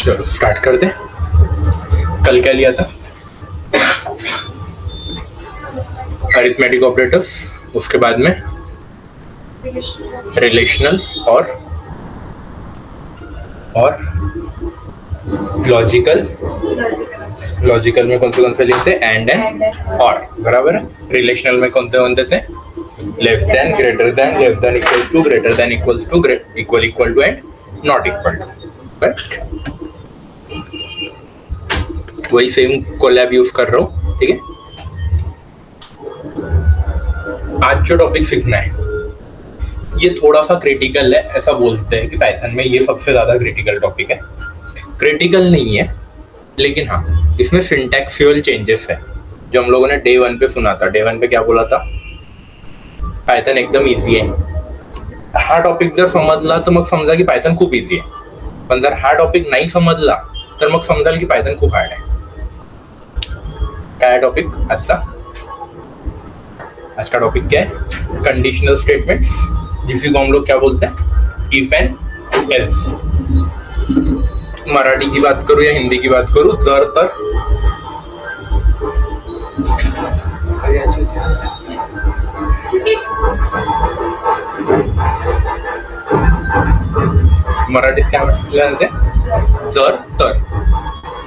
चलो स्टार्ट कर दे। कल क्या लिया था? अरिथमेटिक ऑपरेटर्स, उसके बाद में रिलेशनल और लॉजिकल। लॉजिकल में कौन से लिए थे? एंड और, बराबर है। रिलेशनल में कौन से थे? Less than, greater than, less than equal to, greater than equals to, equal to and not equal to. Right, वही सेम कोलैब यूज कर रहा हूँ। ठीक है, आज जो टॉपिक सीखना है ये थोड़ा सा क्रिटिकल है। ऐसा बोलते हैं कि पाइथन में ये सबसे ज्यादा क्रिटिकल टॉपिक है। क्रिटिकल नहीं है, लेकिन हाँ इसमें सिंटैक्सुअल चेंजेस है जो हम लोगों ने डे 1 पे सुना था। डे 1 पे क्या बोला था? पायथन एकदम इझी आहे. हा टॉपिक जर समजला तर मग समजा की पायथन खूप इझी आहे, पण जर हा टॉपिक नाही समजला तर मग समजाल की पायथन खूप हार्ड आहे. काय टॉपिक आजचा? आज का टॉपिक क्या है? कंडीशनल स्टेटमेंट्स, जिसी को हम लोग क्या बोलते हैं? If and else. मराठी की बात करूं या हिंदी की बात करूं? जर तर. मराठीत क्या म्हणते? जर तर.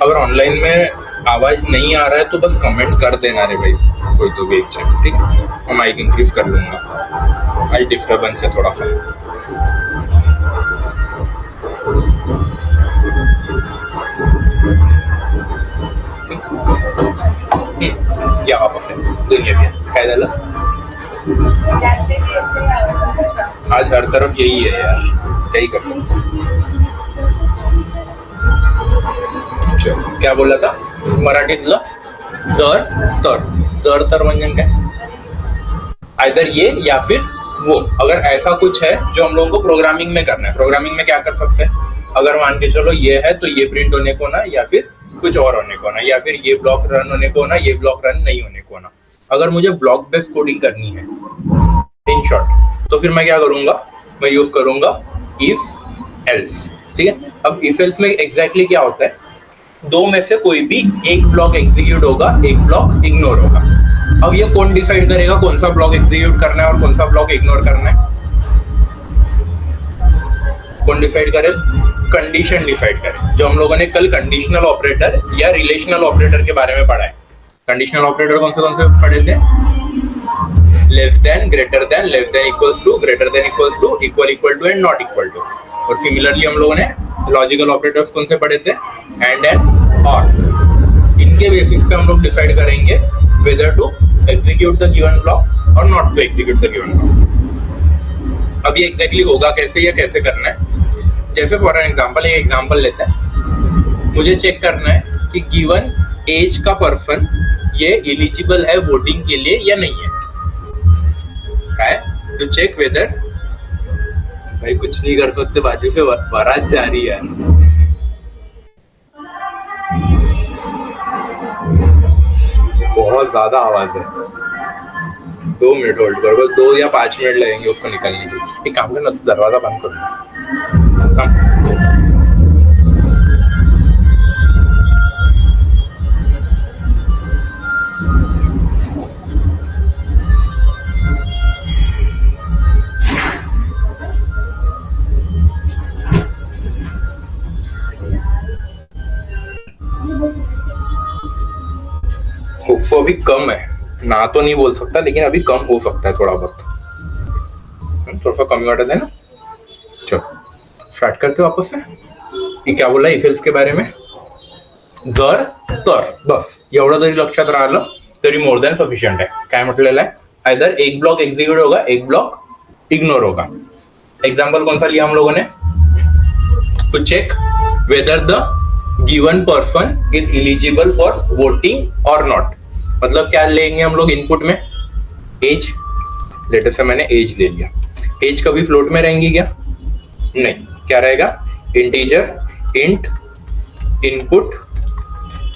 अगर ऑनलाइन में आवाज नहीं आ रहा है तो बस कमेंट कर देना रे भाई, कोई तो भी एक चैट. ठीक है, मैं माइक इंक्रीज कर लूंगा, आज डिस्टर्बेंस है थोड़ा सा. या वापस है दुनिया भी काय झालं? आज हर तरफ यही है यार, क्या ही कर सकते. क्या बोला था मराठीतलं? जर तर. जर तर म्हणजे काय? आइदर ये या फिर वो. अगर ऐसा कुछ है जो हम लोगों को प्रोग्रामिंग में करना है, प्रोग्रामिंग में क्या कर सकते हैं? अगर मान के चलो ये है तो ये प्रिंट होने को ना, या फिर कुछ और होने को ना, या फिर ये ब्लॉक रन होने को ना, ये ब्लॉक रन नहीं होने को ना. अगर मुझे ब्लॉक बेस्ड कोडिंग करनी है इन शॉर्ट, तो फिर मैं क्या करूंगा? मैं यूज करूंगा इफ एल्स. ठीक है, अब इफ एल्स में एग्जैक्टली क्या होता है? दो में से कोई भी एक ब्लॉक एग्जीक्यूट होगा, एक ब्लॉक इग्नोर होगा. अब ये कौन डिसाइड करेगा कौन सा ब्लॉक एग्जीक्यूट करना है और कौन सा ब्लॉक इग्नोर करना है? कौन डिसाइड करे? कंडीशन डिसाइड करे. जो हम लोगों ने कल कंडीशनल ऑपरेटर या रिलेशनल ऑपरेटर के बारे में पढ़ा है. कंडीशनल ऑपरेटर कौन से पढ़े थे? Less than, greater than, less than equals to, greater than equals to, equal to and not equal to. और सिमिलरली हम लोगों ने लॉजिकल ऑपरेटर्स कौन से पढ़े थे? एंड और. इनके बेसिस पे हम लोग डिसाइड करेंगे whether to execute the given block और not to execute the given block. अब ये एग्जैक्टली होगा कैसे या कैसे करना है? जैसे फॉर एन एग्जांपल, एक एग्जांपल लेते हैं. मुझे चेक करना है कि गिवन एज का पर्सन ये एलिजिबल है वोटिंग के लिए या नहीं है. क्या है? To check whether. भाई कुछ नहीं कर सकते, बाजू से बारात जा रही है. बहुत ज्यादा आवाज है. 2 मिनट होल्ड करो, 2 या 5 मिनट लगेंगे उसको निकलने के लिए. एक काम करना, तो दरवाजा बंद करो. तो अभी कम है ना, तो नहीं बोल सकता, लेकिन अभी कम हो सकता है थोड़ा बहुत. थोड़ा सा कमी वाटत है ना. चलो स्टार्ट करते वापस से. ये क्या बोला इफ एल्स के बारे में? जर तर. बस एवढं जरी लक्षात राहिलं तरी मोर देन सफिशियंट आहे. काय म्हटलेलं आहे? आइदर एक ब्लॉक एग्जीक्यूट होगा, एक ब्लॉक इग्नोर होगा. एग्जाम्पल कौन सा लिया हम लोगों ने? To check whether the given person is eligible for voting और नॉट. मतलब क्या लेंगे हम लोग इनपुट में? एज. लेटर से मैंने एज ले लिया. एज कभी फ्लोट में रहेंगी क्या? नहीं. क्या रहेगा? Integer int input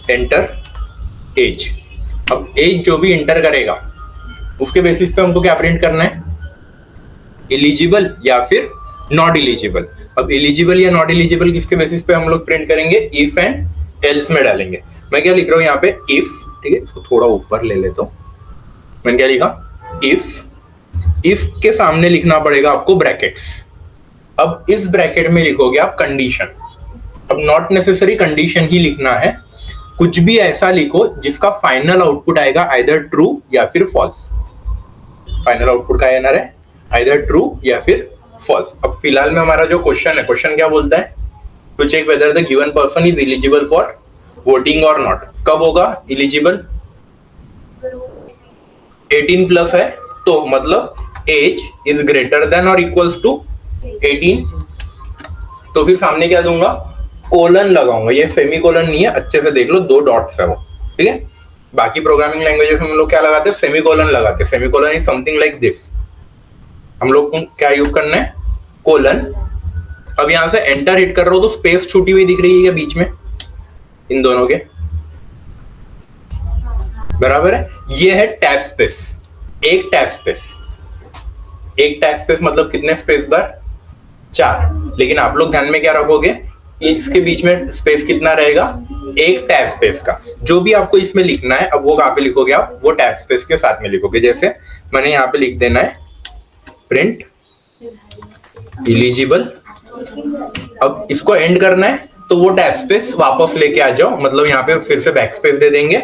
enter age. अब एज जो भी इंटर करेगा उसके बेसिस पे हमको क्या प्रिंट करना है? एलिजिबल या फिर नॉट एलिजिबल. अब एलिजिबल या नॉट एलिजिबल किसके बेसिस पे हम लोग प्रिंट करेंगे, इफ एंड एल्स में डालेंगे। मैं क्या लिख रहा हूँ यहाँ पे, इफ, ठीक है, इसको थोड़ा ऊपर ले लेता हूँ। मैंने क्या लिखा, इफ के सामने लिखना पड़ेगा आपको ब्रैकेट्स। अब इस ब्रैकेट में लिखोगे आप कंडीशन। अब नॉट नेसेसरी कंडीशन ही लिखना है, कुछ भी ऐसा लिखो जिसका फाइनल आउटपुट आएगा आइदर ट्रू या फिर फॉल्स। फाइनल आउटपुट का आना है आइदर ट्रू या फिर फॉल्स। अब फिलहाल में हमारा जो क्वेश्चन है, क्वेश्चन क्या बोलता है, to check whether the given person is eligible for voting और नॉट। कब होगा एलिजिबल, 18 प्लस है तो मतलब एज इज ग्रेटर देन और इक्वल्स टू 18। तो फिर सामने क्या दूंगा, कोलन लगाऊंगा। ये सेमी कोलन नहीं है, अच्छे से देख लो, 2 डॉट्स है वो, ठीक है। बाकी प्रोग्रामिंग लैंग्वेजेस में हम लोग क्या लगाते हैं, सेमी कोलन लगाते हैं। Semi colon is something like this. हम लोग को क्या यूज करना है, कोलन। अब यहां से एंटर हिट कर रहा हो तो स्पेस छूटी हुई दिख रही है बीच में इन दोनों के, बराबर है। ये है टैब स्पेस, एक टैब स्पेस। एक टैब स्पेस मतलब कितने स्पेस बार, 4। लेकिन आप लोग ध्यान में क्या रखोगे, इसके बीच में स्पेस कितना रहेगा, एक टैब स्पेस का। जो भी आपको इसमें लिखना है, अब वो कहां पे लिखोगे आप, वो टैब स्पेस के साथ में लिखोगे। जैसे मैंने यहाँ पे लिख देना है प्रिंट एलिजिबल। अब इसको एंड करना है तो वो टैब स्पेस वापस लेके आ जाओ, मतलब यहाँ पे फिर से बैक स्पेस दे देंगे,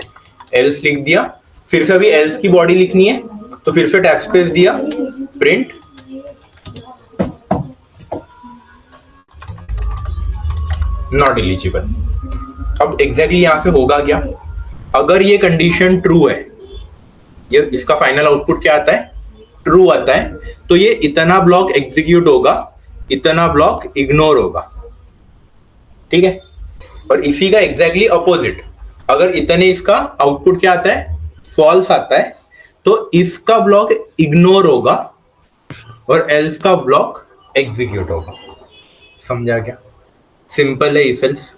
एल्स लिख दिया, फिर से अभी एल्स की बॉडी लिखनी है तो फिर से टैब स्पेस दिया, प्रिंट नॉट एलिजिबल। अब एग्जैक्टली यहां से होगा क्या, अगर ये कंडीशन ट्रू है, ये इसका फाइनल आउटपुट क्या आता है, ट्रू आता है, तो ये इतना ब्लॉक एग्जीक्यूट होगा, इतना ब्लॉक इग्नोर होगा, ठीक है। और इसी का एग्जैक्टली अपोजिट, अगर इतने इसका आउटपुट क्या आता है, फॉल्स आता है, तो इफ का ब्लॉक इग्नोर होगा और एल्स का ब्लॉक एग्जीक्यूट होगा। समझा क्या, सिंपल है इफ एल्स।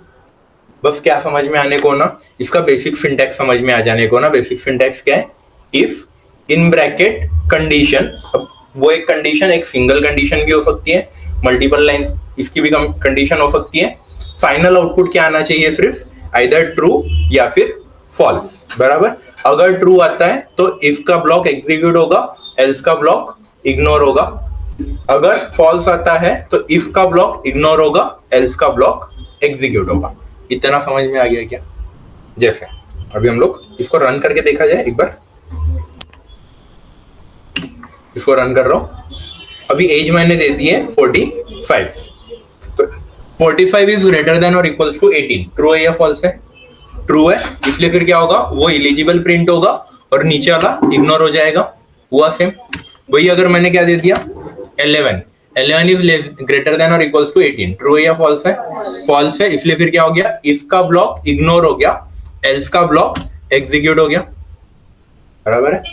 बस क्या समझ में आने को ना, इसका बेसिक सिंटैक्स समझ में आ जाने को ना। बेसिक सिंटैक्स क्या है, इफ इन ब्रैकेट कंडीशन। अब वो एक कंडीशन, एक सिंगल कंडीशन भी हो सकती है, मल्टीपल लाइंस इसकी भी कंडीशन हो सकती है। फाइनल आउटपुट क्या आना चाहिए, सिर्फ आइदर ट्रू या फिर फॉल्स, बराबर। अगर ट्रू आता है तो इफ का ब्लॉक एग्जीक्यूट होगा, एल्स का ब्लॉक इग्नोर होगा। अगर फॉल्स आता है तो इफ का ब्लॉक इग्नोर होगा, एल्स का ब्लॉक एग्जीक्यूट होगा। इतना समझ में आ गया क्या। जैसे अभी हम लोग इसको रन करके देखा जाए एक बार। इसको रन कर रहा हूं। अभी एज मैंने दे दी है 45, तो 45 इज ग्रेटर देन और इक्वल्स टू 18। ट्रू है या फॉल्स है, ट्रू है, इसलिए फिर क्या होगा, वो एलिजिबल प्रिंट होगा और नीचे वाला इग्नोर हो जाएगा। हुआ सेम वही। अगर मैंने क्या दे दिया 11 इज ग्रेटर देन और इक्वल्स टू 18, ट्रू है या फॉल्स है, फॉल्स है, इसलिए फिर क्या हो गया, इफ का ब्लॉक इग्नोर हो गया, एल्स का ब्लॉक एग्जीक्यूट हो गया, बराबर है।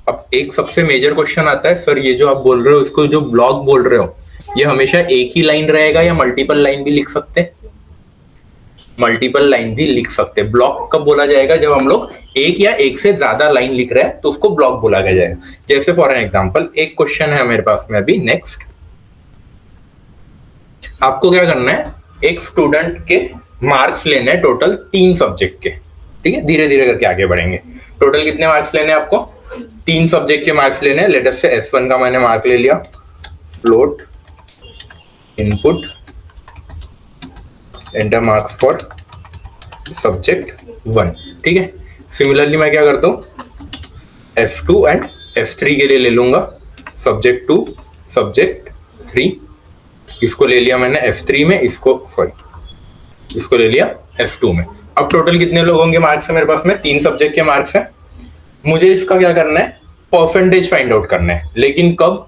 अब एक सबसे मेजर क्वेश्चन आता है, सर ये जो आप बोल रहे हो, इसको जो ब्लॉक बोल रहे हो, ये हमेशा एक ही लाइन रहेगा या मल्टीपल लाइन भी लिख सकते हैं, मल्टीपल लाइन भी लिख सकते हैं। ब्लॉक कब बोला जाएगा, जब हम लोग एक या एक से ज्यादा लाइन लिख रहे हैं तो उसको ब्लॉक बोला जाएगा। जैसे फॉर एन एग्जांपल एक क्वेश्चन है मेरे पास में अभी, नेक्स्ट आपको क्या करना है, एक स्टूडेंट के मार्क्स लेने हैं टोटल 3 सब्जेक्ट के, ठीक है, धीरे धीरे करके आगे बढ़ेंगे। टोटल कितने मार्क्स लेने हैं आपको, 3 सब्जेक्ट के मार्क्स लेने हैं। लेटर से S1 का मैंने मार्क ले लिया, float input enter marks for subject 1, ठीक है। सिमिलरली मैं क्या करता हूं, F2 एंड F3 के लिए ले लूंगा, सब्जेक्ट 2 सब्जेक्ट 3, इसको ले लिया मैंने F3 में, इसको ले लिया F2 में। अब टोटल कितने लोग होंगे मार्क्स है मेरे पास में, 3 सब्जेक्ट के मार्क्स है। मुझे इसका क्या करना है, परसेंटेज फाइंड आउट करना है। लेकिन कब,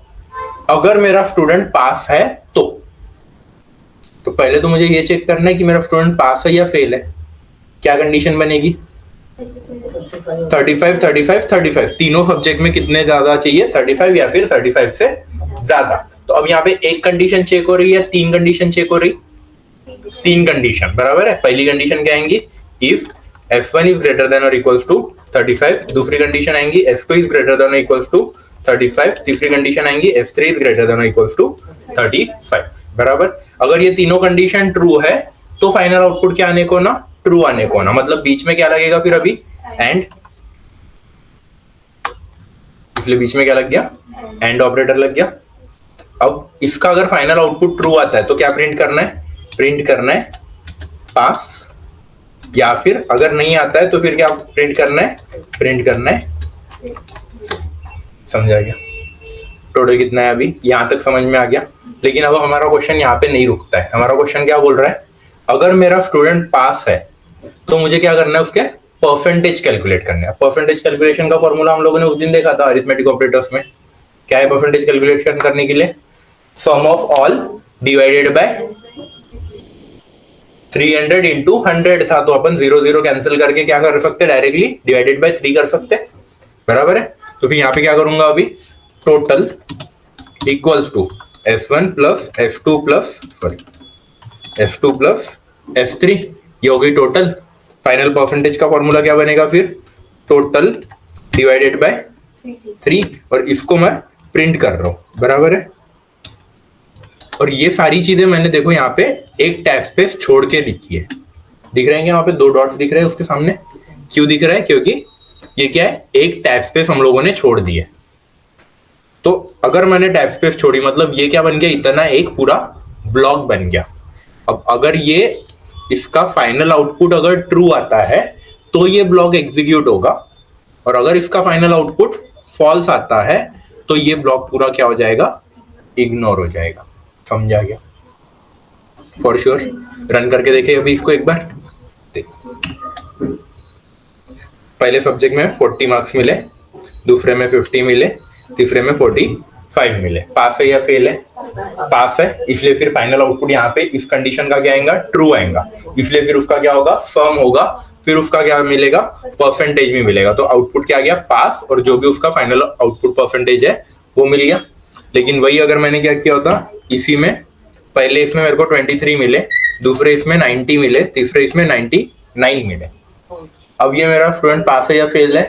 अगर मेरा स्टूडेंट पास है तो पहले तो मुझे ये चेक करना है कि मेरा स्टूडेंट पास है या फेल है। क्या कंडीशन बनेगी, 35 35 35, तीनों सब्जेक्ट में कितने ज्यादा चाहिए, 35 या फिर 35 से ज्यादा। तो अब यहाँ पे एक कंडीशन चेक हो रही है, 3 कंडीशन चेक हो रही, 3 कंडीशन, बराबर है। पहली कंडीशन क्या आएंगी, if S1 is greater than और इक्वल्स टू 35। दूसरी कंडीशन आएंगी S2 इज ग्रेटर देन और इक्वल्स टू 35। तीसरी कंडीशन आएंगी S3 इज ग्रेटर देन और इक्वल्स टू 35। बराबर। अगर ये तीनों कंडीशन ट्रू है तो फाइनल आउटपुट क्या आने को ना, ट्रू आने को ना, मतलब बीच में क्या लगेगा फिर अभी, एंड, इसलिए बीच में क्या लग गया, एंड ऑपरेटर लग गया। अब इसका अगर फाइनल आउटपुट ट्रू आता है तो क्या प्रिंट करना है, प्रिंट करना है पास, या फिर अगर नहीं आता है तो फिर क्या प्रिंट करना है, प्रिंट करना है। समझा गया? टोटल कितना है अभी, यहां तक समझ में आ गया। लेकिन अब हमारा क्वेश्चन यहाँ पे नहीं रुकता है। हमारा क्वेश्चन क्या बोल रहा है, अगर मेरा स्टूडेंट पास है तो मुझे क्या करना है, उसके परसेंटेज कैलकुलेट करना है। परसेंटेज कैलकुलेशन का फॉर्मूला हम लोगों ने उस दिन देखा था अरिथमेटिक ऑपरेटर्स में। क्या है परसेंटेज कैलकुलेशन करने के लिए, sum of all divided by 300 into 100 था, तो अपन 0 0 कैंसिल करके क्या कर सकते, डायरेक्टली डिवाइडेड बाय 3 कर सकते, बराबर है। तो फिर यहाँ पे क्या करूंगा अभी, total equals to S1 plus S2 plus S2 plus S3, ये हो गई टोटल। फाइनल परसेंटेज का फॉर्मूला क्या बनेगा फिर, टोटल डिवाइडेड बाय 3, और इसको मैं प्रिंट कर रहा हूं, बराबर है। और ये सारी चीजें मैंने देखो यहाँ पे एक टैब स्पेस छोड़ के लिखी है। दिख रहे हैं क्या वहां पे 2 डॉट्स दिख रहे हैं उसके सामने, क्यों दिख रहा है, क्योंकि ये क्या है, एक टैब स्पेस हम लोगों ने छोड़ दी है। तो अगर मैंने टैब स्पेस छोड़ी मतलब ये क्या बन गया, इतना एक पूरा ब्लॉक बन गया। अब अगर ये इसका फाइनल आउटपुट अगर ट्रू आता है तो ये ब्लॉक एग्जीक्यूट होगा, और अगर इसका फाइनल आउटपुट फॉल्स आता है तो ये ब्लॉक पूरा क्या हो जाएगा, इग्नोर हो जाएगा। समझा गया? फॉर श्योर रन करके देखे अभी इसको एक बार। पहले सब्जेक्ट में 40 मार्क्स मिले, दूसरे में 50 मिले, तीसरे में 45 मिले। पास है या फेल है, पास है, इसलिए फिर फाइनल आउटपुट यहाँ पे इस कंडीशन का क्या आएगा, ट्रू आएगा, इसलिए फिर उसका क्या होगा, सम होगा, फिर उसका क्या मिलेगा, परसेंटेज में मिलेगा। तो आउटपुट क्या आ गया, पास, और जो भी उसका फाइनल आउटपुट परसेंटेज है वो मिल गया। लेकिन वही अगर मैंने क्या किया होता, इसी में पहले इसमें मेरे को 23 मिले, दूसरे इसमें 90 मिले, तीसरे इसमें 99 मिले। अब ये मेरा स्टूडेंट पास है या फेल है,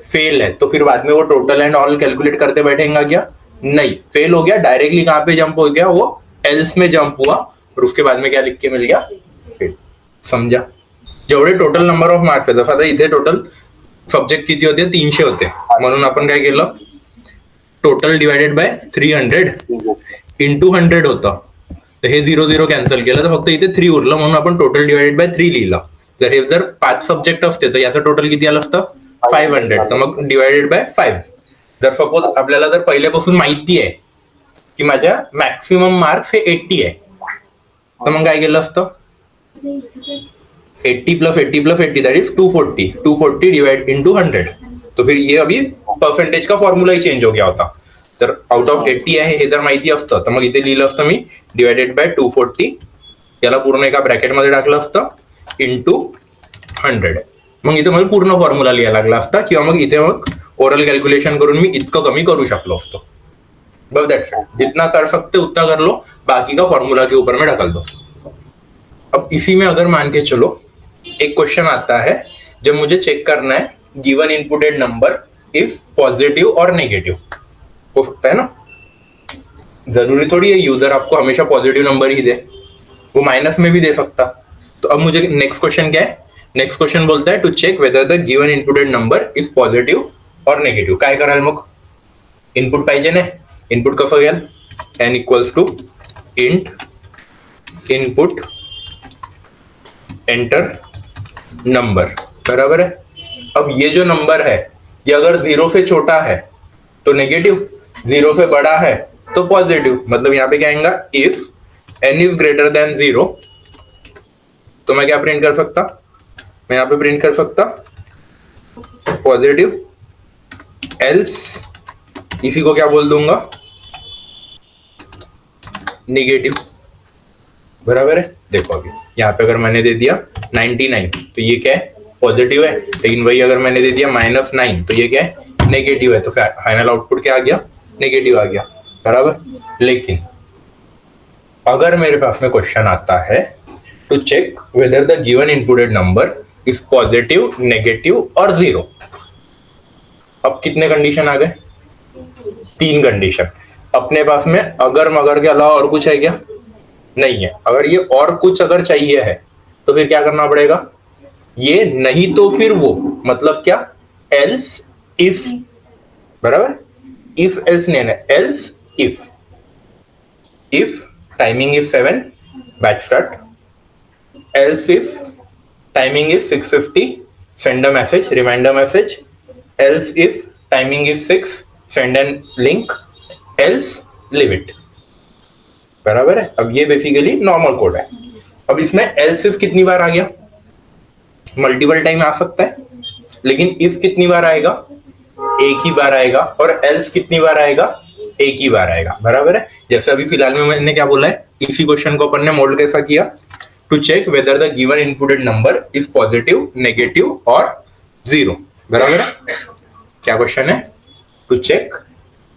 फेल है, तो फिर बाद में वो टोटल एंड ऑल कैलकुलेट करते बैठेगा क्या, नहीं, फेल हो गया, डायरेक्टली कहां पे जंप हो गया, वो एल्स में जंप हुआ, और उसके बाद में क्या लिख के मिल गया, फेल। समझा? जेवढे टोटल नंबर ऑफ मार्क्स आहेत, आता इथे टोटल सब्जेक्ट किती होते, 300 होते, म्हणून आपण काय केलं, टोटल डिवाइडेड बाय 300 इंटू 100 होतं, तर हे 0 0 कॅन्सल केलं, तर फक्त इथे 3 उरलं, म्हणून आपण टोटल डिवाइडेड बाय 3 लिहिलं। जर हे जर 5 सब्जेक्ट असते तर याचं टोटल किती आलं असतं, 500, तर मग डिवाइडेड बाय 5। जर सपोज आपल्याला जर पहिल्यापासून माहिती आहे की माझ्या मॅक्सिमम मार्क्स हे 80 आहे, तर मग काय केलं असतं, 80 plus 80 plus 80 that is 240, 240 divide into 100। तो फिर ये अभी परसेंटेज का फॉर्म्युला ही चेंज हो गया होता। तर आउट ऑफ 80 आहे हे जर माहिती असतं तर मग इथे लिहिलं असतं मी डिवाइडेड बाय 240, याला पूर्ण एका ब्रॅकेटमध्ये टाकलं असतं, इंटू 100, मग इथे मला पूर्ण फॉर्म्युला लिहायला लागला असता, किंवा मग इथे मग ओरल कैलकुलेशन करून मी इतकं कमी करू शकलो असतो। बस दैट्स इट, जितना कर सकते उतना कर लो, बाकी का फॉर्मूला के ऊपर में ढकल दो। अब इसी में अगर मान के चलो एक क्वेश्चन आता है जब मुझे चेक करना है given inputted number is positive और नेगेटिव, हो सकता है ना, जरूरी थोड़ी है यूजर आपको हमेशा पॉजिटिव नंबर ही दे, वो माइनस में भी दे सकता। तो अब मुझे नेक्स्ट क्वेश्चन क्या है, नेक्स्ट क्वेश्चन बोलता है to check whether the given inputted number is positive और नेगेटिव्ह। काय कराल मग, इनपुट पाहिजे ना, इनपुट कसं घ्याल, n equals to int input enter number, बराबर है। अब ये जो नंबर है ये अगर 0 से छोटा है तो नेगेटिव, 0 से बड़ा है तो पॉजिटिव, मतलब यहाँ पे क्या आएगा, if n is greater then 0, तो मैं क्या प्रिंट कर सकता, मैं यहाँ पे प्रिंट कर सकता पॉजिटिव, एल्स इसी को क्या बोल दूंगा, नेगेटिव, बराबर है। देखो अभी यहाँ पे अगर मैंने दे दिया 99 तो ये क्या है, पॉजिटिव है, लेकिन वही अगर मैंने दे दिया -9 तो ये क्या है, नेगेटिव है, तो फाइनल आउटपुट क्या आ गया, नेगेटिव आ गया, बराबर। लेकिन अगर मेरे पास में क्वेश्चन आता है to check whether the given inputted number is positive, negative और 0, अब कितने कंडीशन आ गए, 3 कंडीशन। अपने पास में अगर मगर के अलावा और कुछ है क्या, नहीं है। अगर ये और कुछ अगर चाहिए है तो फिर क्या करना पड़ेगा, ये नहीं तो फिर वो, मतलब क्या, एल्स इफ, बराबर, इफ एल्स नहीं है, else if timing is 7 batch start, else if timing is 6:50 send a message, reminder message, else if timing is 6 send an link, else leave it, बराबर है। अब ये बेसिकली नॉर्मल कोड है। अब इसमें else if कितनी बार आ गया, मल्टीपल टाइम आ सकता है, लेकिन if कितनी बार आएगा, एक ही बार आएगा, और else कितनी बार आएगा, एक ही बार आएगा, बराबर है। जैसे अभी फिलहाल में मैंने क्या बोला है, इसी क्वेश्चन को अपन ने मोल्ड कैसा किया, to check whether the given inputted number is positive, negative or zero, बराबर है। क्या क्वेश्चन है, to check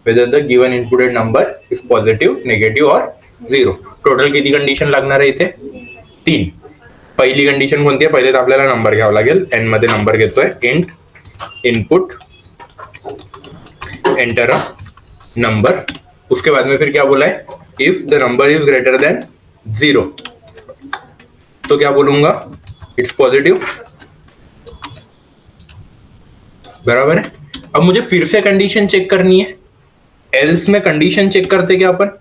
whether the given inputted number is positive, negative or zero। Total किती कंडिशन लागणार आहे इथे, 3। पहिली कंडिशन कोणती आहे, पहिले तर आपल्याला नंबर घ्यावा लागेल, n मध्ये नंबर घेतोय, int input enter a number। उसके बाद में फिर क्या बोला है, if the number is greater than 0 तो क्या बोलूंगा, इट्स पॉजिटिव, बराबर है। अब मुझे फिर से कंडीशन चेक करनी है, एल्स में कंडीशन चेक करते क्या अपन,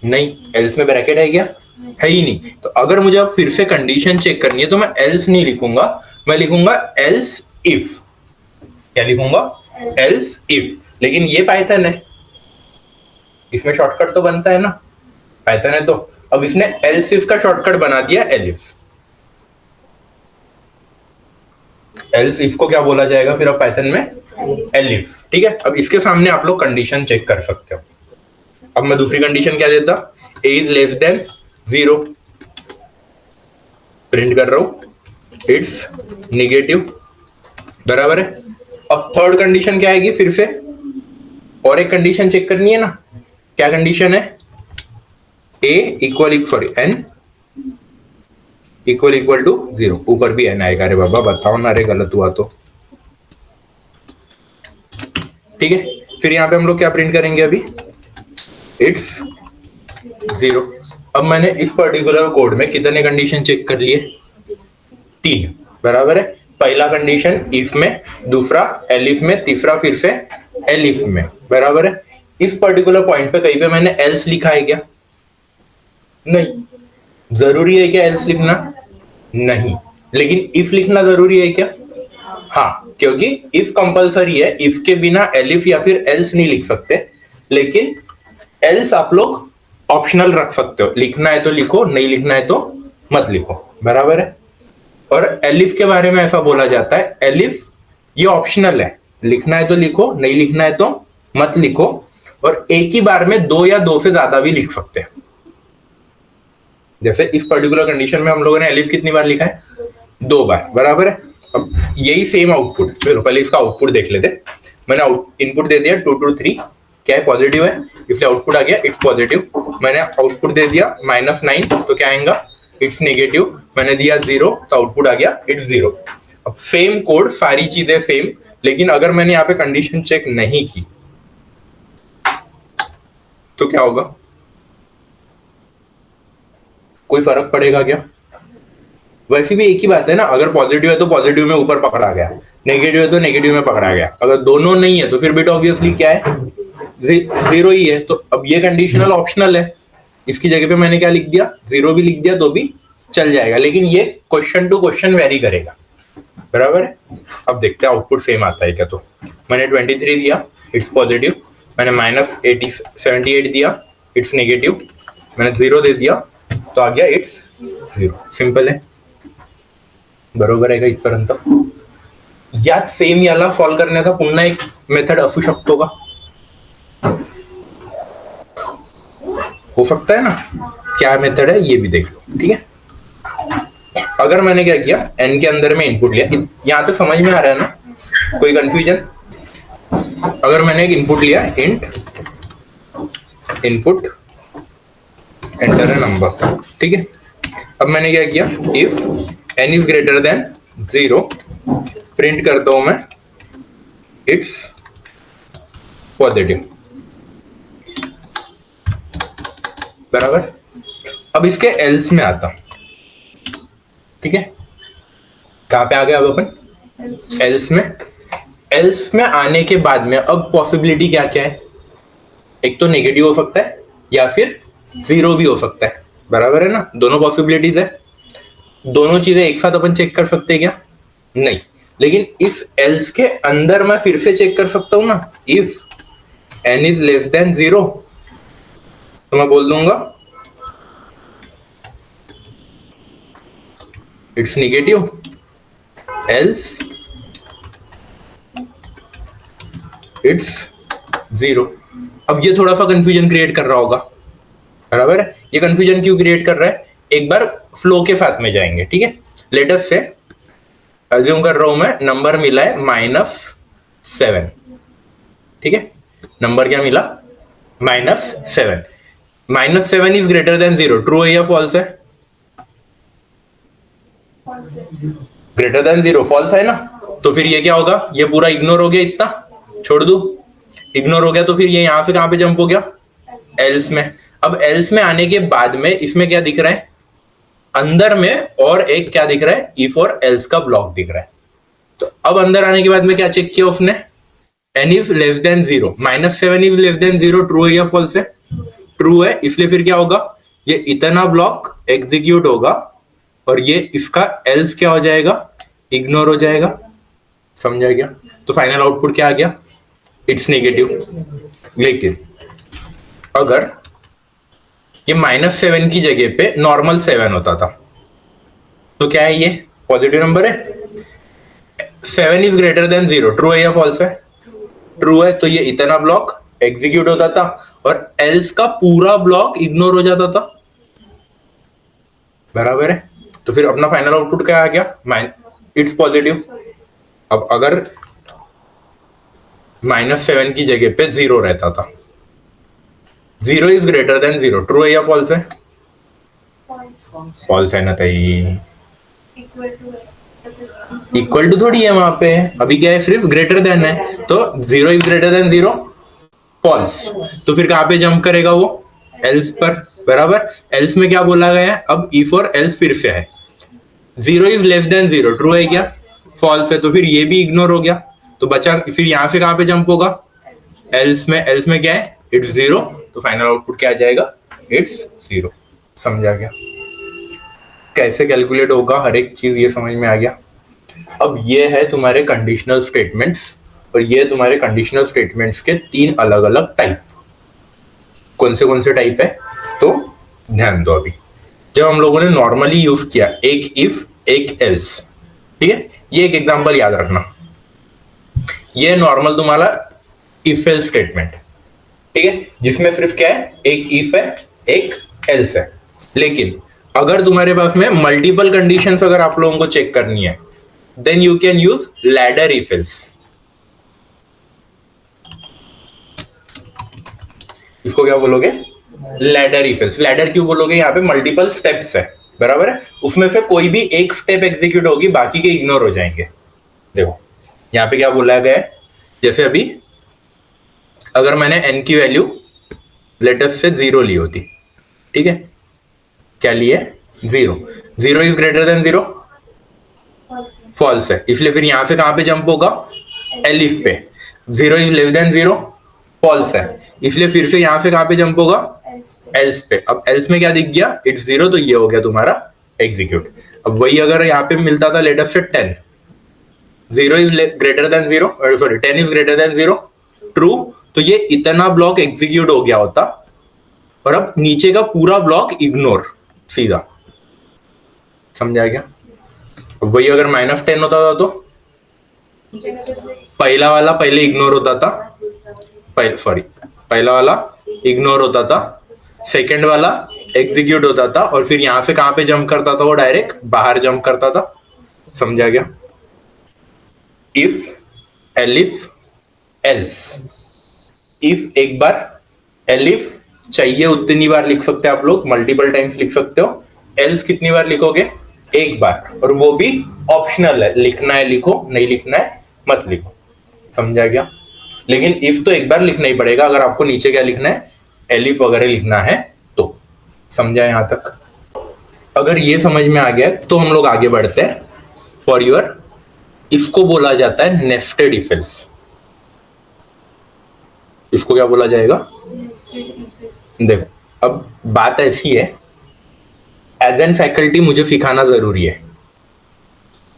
नहीं, एल्स में ब्रैकेट है क्या, है ही नहीं। तो अगर मुझे अब फिर से कंडीशन चेक करनी है तो मैं एल्स नहीं लिखूंगा, मैं लिखूंगा एल्स इफ। क्या लिखूंगा, एल्स इफ। लेकिन ये पाइथन है, इसमें शॉर्टकट तो बनता है ना, पाइथन है तो। अब इसने एल्स इफ का शॉर्टकट बना दिया एलिफ। एल्स इफ को क्या बोला जाएगा फिर अब पाइथन में, एलिफ, ठीक है। अब इसके सामने आप लोग कंडीशन चेक कर सकते हो। अब मैं दूसरी कंडीशन क्या देता, ए इज लेस देन 0, प्रिंट कर रहा हूं इट्स नेगेटिव, बराबर है। अब थर्ड कंडीशन क्या आएगी, फिर से और एक कंडीशन चेक करनी है ना। क्या कंडीशन है, a equal n equal to 0, ऊपर भी n आएगा। अरे बाबा बताओ ना, अरे गलत हुआ तो, ठीक है। फिर यहाँ पे हम लोग क्या प्रिंट करेंगे अभी, इट्स 0। अब मैंने इस पर्टिकुलर कोड में कितने कंडीशन चेक कर लिए, 3, बराबर है। पहला कंडीशन इफ में, दूसरा एलिफ में, तीसरा फिर से एलिफ में, बराबर है। इस पर्टिकुलर पॉइंट पे कहीं पे मैंने एल्स लिखा है क्या, नहीं। जरूरी है क्या एल्स लिखना, नहीं। लेकिन इफ लिखना जरूरी है क्या, हाँ, क्योंकि इफ कंपलसरी है, इफ के बिना एलिफ या फिर एल्स नहीं लिख सकते। लेकिन एल्स आप लोग ऑप्शनल रख सकते हो, लिखना है तो लिखो, नहीं लिखना है तो मत लिखो, बराबर है। और एलिफ के बारे में ऐसा बोला जाता है, एलिफ ये ऑप्शनल है, लिखना है तो लिखो, नहीं लिखना है तो मत लिखो। और एक ही बार में 2 या 2 से ज्यादा भी लिख सकते हैं। जैसे इस पर्टिकुलर कंडीशन में हम लोगों ने एलिफ कितनी बार लिखा है, 2 बार, बराबर है। अब यही सेम आउटपुट, चलो पहले इसका आउटपुट देख लेते। मैंने इनपुट दे दिया 2 to 3, क्या है, पॉजिटिव है, इसलिए आउटपुट आ गया इट्स पॉजिटिव। मैंने आउटपुट दे दिया -9, तो क्या आएगा, इट्स नेगेटिव। मैंने दिया 0, तो आउटपुट आ गया इट्स 0। अब सेम कोड, सारी चीजें सेम, लेकिन अगर मैंने यहाँ पे कंडीशन चेक नहीं की तो क्या होगा, कोई फर्क पड़ेगा क्या, वैसे भी एक ही बात है ना। अगर पॉजिटिव है तो पॉजिटिव में ऊपर पकड़ा गया, नेगेटिव है तो नेगेटिव में पकड़ा गया। अगर दोनों नहीं है तो फिर बिट ऑब्वियसली क्या है, 0 ही है। तो अब ये कंडीशनल ऑप्शनल है, इसकी जगह पे मैंने क्या लिख दिया, 0 भी लिख दिया तो भी चल जाएगा, लेकिन ये क्वेश्चन टू क्वेश्चन वेरी करेगा, बराबर है। अब देखते हैं आउटपुट सेम आता है क्या। तो मैंने 23 दिया, इट्स पॉजिटिव। मैंने -78 दिया, इट्स नेगेटिव। मैंने 0 दे दिया तो आ गया इट्स 0। सिंपल है, बरोबर आहे का इथपर्यंत। यात सेम याला सॉल्व करण्याचा पुन्हा एक मेथड असू शकतो का, हो सकता है ना। क्या मेथड है ये भी देख लो, ठीक है। अगर मैंने क्या किया, n के अंदर में इनपुट लिया, यहां तक समझ में आ रहा है ना, कोई कंफ्यूजन। अगर मैंने एक इनपुट लिया, int input enter a number, ठीक है। अब मैंने क्या किया, if n is greater then 0 print करता हूं मैं इट्स पॉजिटिव, बराबर। अब इसके एल्स में आता, ठीक है, कहां पे आ गए अब अपन एल्स में। एल्स में आने के बाद में अब पॉसिबिलिटी क्या क्या है, एक तो नेगेटिव हो सकता है या फिर जीरो भी हो सकता है, बराबर है ना, दोनों पॉसिबिलिटीज है। दोनों चीजें एक साथ अपन चेक कर सकते हैं क्या, नहीं, लेकिन इस एल्स के अंदर मैं फिर से चेक कर सकता हूं ना, if n is less then 0 तो मैं बोल दूंगा इट्स नेगेटिव, एल्स इट्स 0। अब ये थोड़ा सा कंफ्यूजन क्रिएट कर रहा होगा, बराबर है। ये कंफ्यूजन क्यों क्रिएट कर रहा है, एक बार फ्लो के साथ में जाएंगे, ठीक है। लेट अस से अज्यूम कर रहा हूं मैं, नंबर मिला है -7, ठीक है, नंबर क्या मिला, -7। -7 इज ग्रेटर देन 0, ट्रू है या फॉल्स है, ग्रेटर देन 0 फॉल्स है ना, तो फिर ये क्या होगा, ये पूरा इग्नोर हो गया, इतना छोड़ दू, इग्नोर हो गया, तो फिर ये यहां से कहां पे जंप हो गया, एल्स में। अब एल्स में आने के बाद में इसमें क्या दिख रहा है, अंदर में और एक क्या दिख रहा है, इफ और एल्स का ब्लॉक दिख रहा है। तो अब अंदर आने के बाद में क्या चेक किया उसने, n is less then 0, -7 is less then 0, true है या फॉल्स है, ट्रू है, इसलिए फिर क्या होगा, ये इतना ब्लॉक एग्जीक्यूट होगा और ये इसका एल्स क्या हो जाएगा, इग्नोर हो जाएगा, समझा गया। तो फाइनल आउटपुट क्या आ गया, इट्स नेगेटिव। लेकिन अगर ये -7 की जगह पे नॉर्मल 7 होता था तो क्या है, ये पॉजिटिव नंबर है, 7 इज ग्रेटर देन 0, ट्रू है या फॉल्स है, ट्रू है, तो ये इतना ब्लॉक एग्जीक्यूट होता था और एल्स का पूरा ब्लॉक इग्नोर हो जाता था, बराबर है। तो फिर अपना फाइनल आउटपुट क्या आ गया, इट्स पॉजिटिव। अब अगर -7 की जगह पे 0 रहता था, 0 इज ग्रेटर देन 0, ट्रू है या फॉल्स है, फॉल्स है ना, तई इक्वल टू थोड़ी है वहां पे, अभी क्या है, सिर्फ ग्रेटर देन है, तो 0 इज ग्रेटर देन 0 फॉल्स, तो फिर कहां पे जंप करेगा वो, एल्स पर, बराबर। एल्स में क्या बोला गया है, अब इफ और एल्स फिर से है, 0 इज लेस देन 0, ट्रू है क्या, फॉल्स है, तो फिर ये भी इग्नोर हो गया, तो बचा फिर यहां से कहां पे जंप होगा, एल्स में। एल्स में क्या है, इट्स 0, तो फाइनल आउटपुट क्या आ जाएगा, इट्स 0। समझा गया कैसे कैलकुलेट होगा हर एक चीज, ये समझ में आ गया। अब ये है तुम्हारे कंडीशनल स्टेटमेंट्स, और ये तुम्हारे कंडीशनल स्टेटमेंट्स के 3 अलग अलग टाइप। कौन से टाइप है, तो ध्यान दो। अभी जब हम लोगों ने नॉर्मली यूज किया एक इफ एक एल्स, ठीक है, ये एक एग्जांपल याद रखना, ये नॉर्मल तुम्हारा इफ एल्स स्टेटमेंट, ठीक है, जिसमें सिर्फ क्या है, एक इफ है एक एल्स है। लेकिन अगर तुम्हारे पास में मल्टीपल कंडीशंस अगर आप लोगों को चेक करनी है, then you can use ladder if else. इसको क्या बोलोगे, लैडर इफ एल्स। लैडर क्यों बोलोगे, यहाँ पे मल्टीपल स्टेप्स है, बराबर है, उसमें से कोई भी एक स्टेप एग्जीक्यूट होगी, बाकी के इग्नोर हो जाएंगे। देखो यहाँ पे क्या बोला गया है, जैसे अभी अगर मैंने n की वैल्यू लेटेस्ट से 0 ली होती, ठीक है, क्या लिए, 0, 0 इज ग्रेटर देन 0, फॉल्स है, इसलिए फिर यहां से कहां पे जंप होगा, एलिफ पे। 0 इज लेस देन 0, फॉल्स है, इसलिए फिर से यहां से कहां पे जंप होगा, एल्स पे। अब एल्स में क्या दिख गया, इट्स 0, तो ये हो गया तुम्हारा एग्जीक्यूट। अब वही अगर यहाँ पे मिलता था लेटेस्ट से 10, 0 is greater then 0, sorry 10 is greater then 0, true, तो ये इतना ब्लॉक एग्जीक्यूट हो गया होता, और अब नीचे का पूरा ब्लॉक इग्नोर सीधा। समझा क्या, वही अगर -10 होता था तो पहला वाला पहले इग्नोर होता था, पहला वाला इग्नोर होता था, सेकंड वाला एग्जीक्यूट होता था, और फिर यहां से कहां पे जंप करता था, वो डायरेक्ट बाहर जंप करता था। समझा गया, इफ एलिफ एल्स, इफ एक बार, एलिफ चाहिए उतनी बार लिख सकते हैं आप लोग, मल्टीपल टाइम्स लिख सकते हो। एल्स कितनी बार लिखोगे, एक बार, और वो भी ऑप्शनल है, लिखना है लिखो, नहीं लिखना है मत लिखो। समझा गया, लेकिन इफ तो एक बार लिखना ही पड़ेगा अगर आपको नीचे क्या लिखना है, एलिफ वगैरह लिखना है तो। समझा यहां तक। अगर ये समझ में आ गया तो हम लोग आगे बढ़ते हैं फॉर योर, इसको बोला जाता है नेस्टेड इफ एल्स। इसको क्या बोला जाएगा? देखो, अब बात ऐसी है, एज एन फैकल्टी मुझे सिखाना जरूरी है,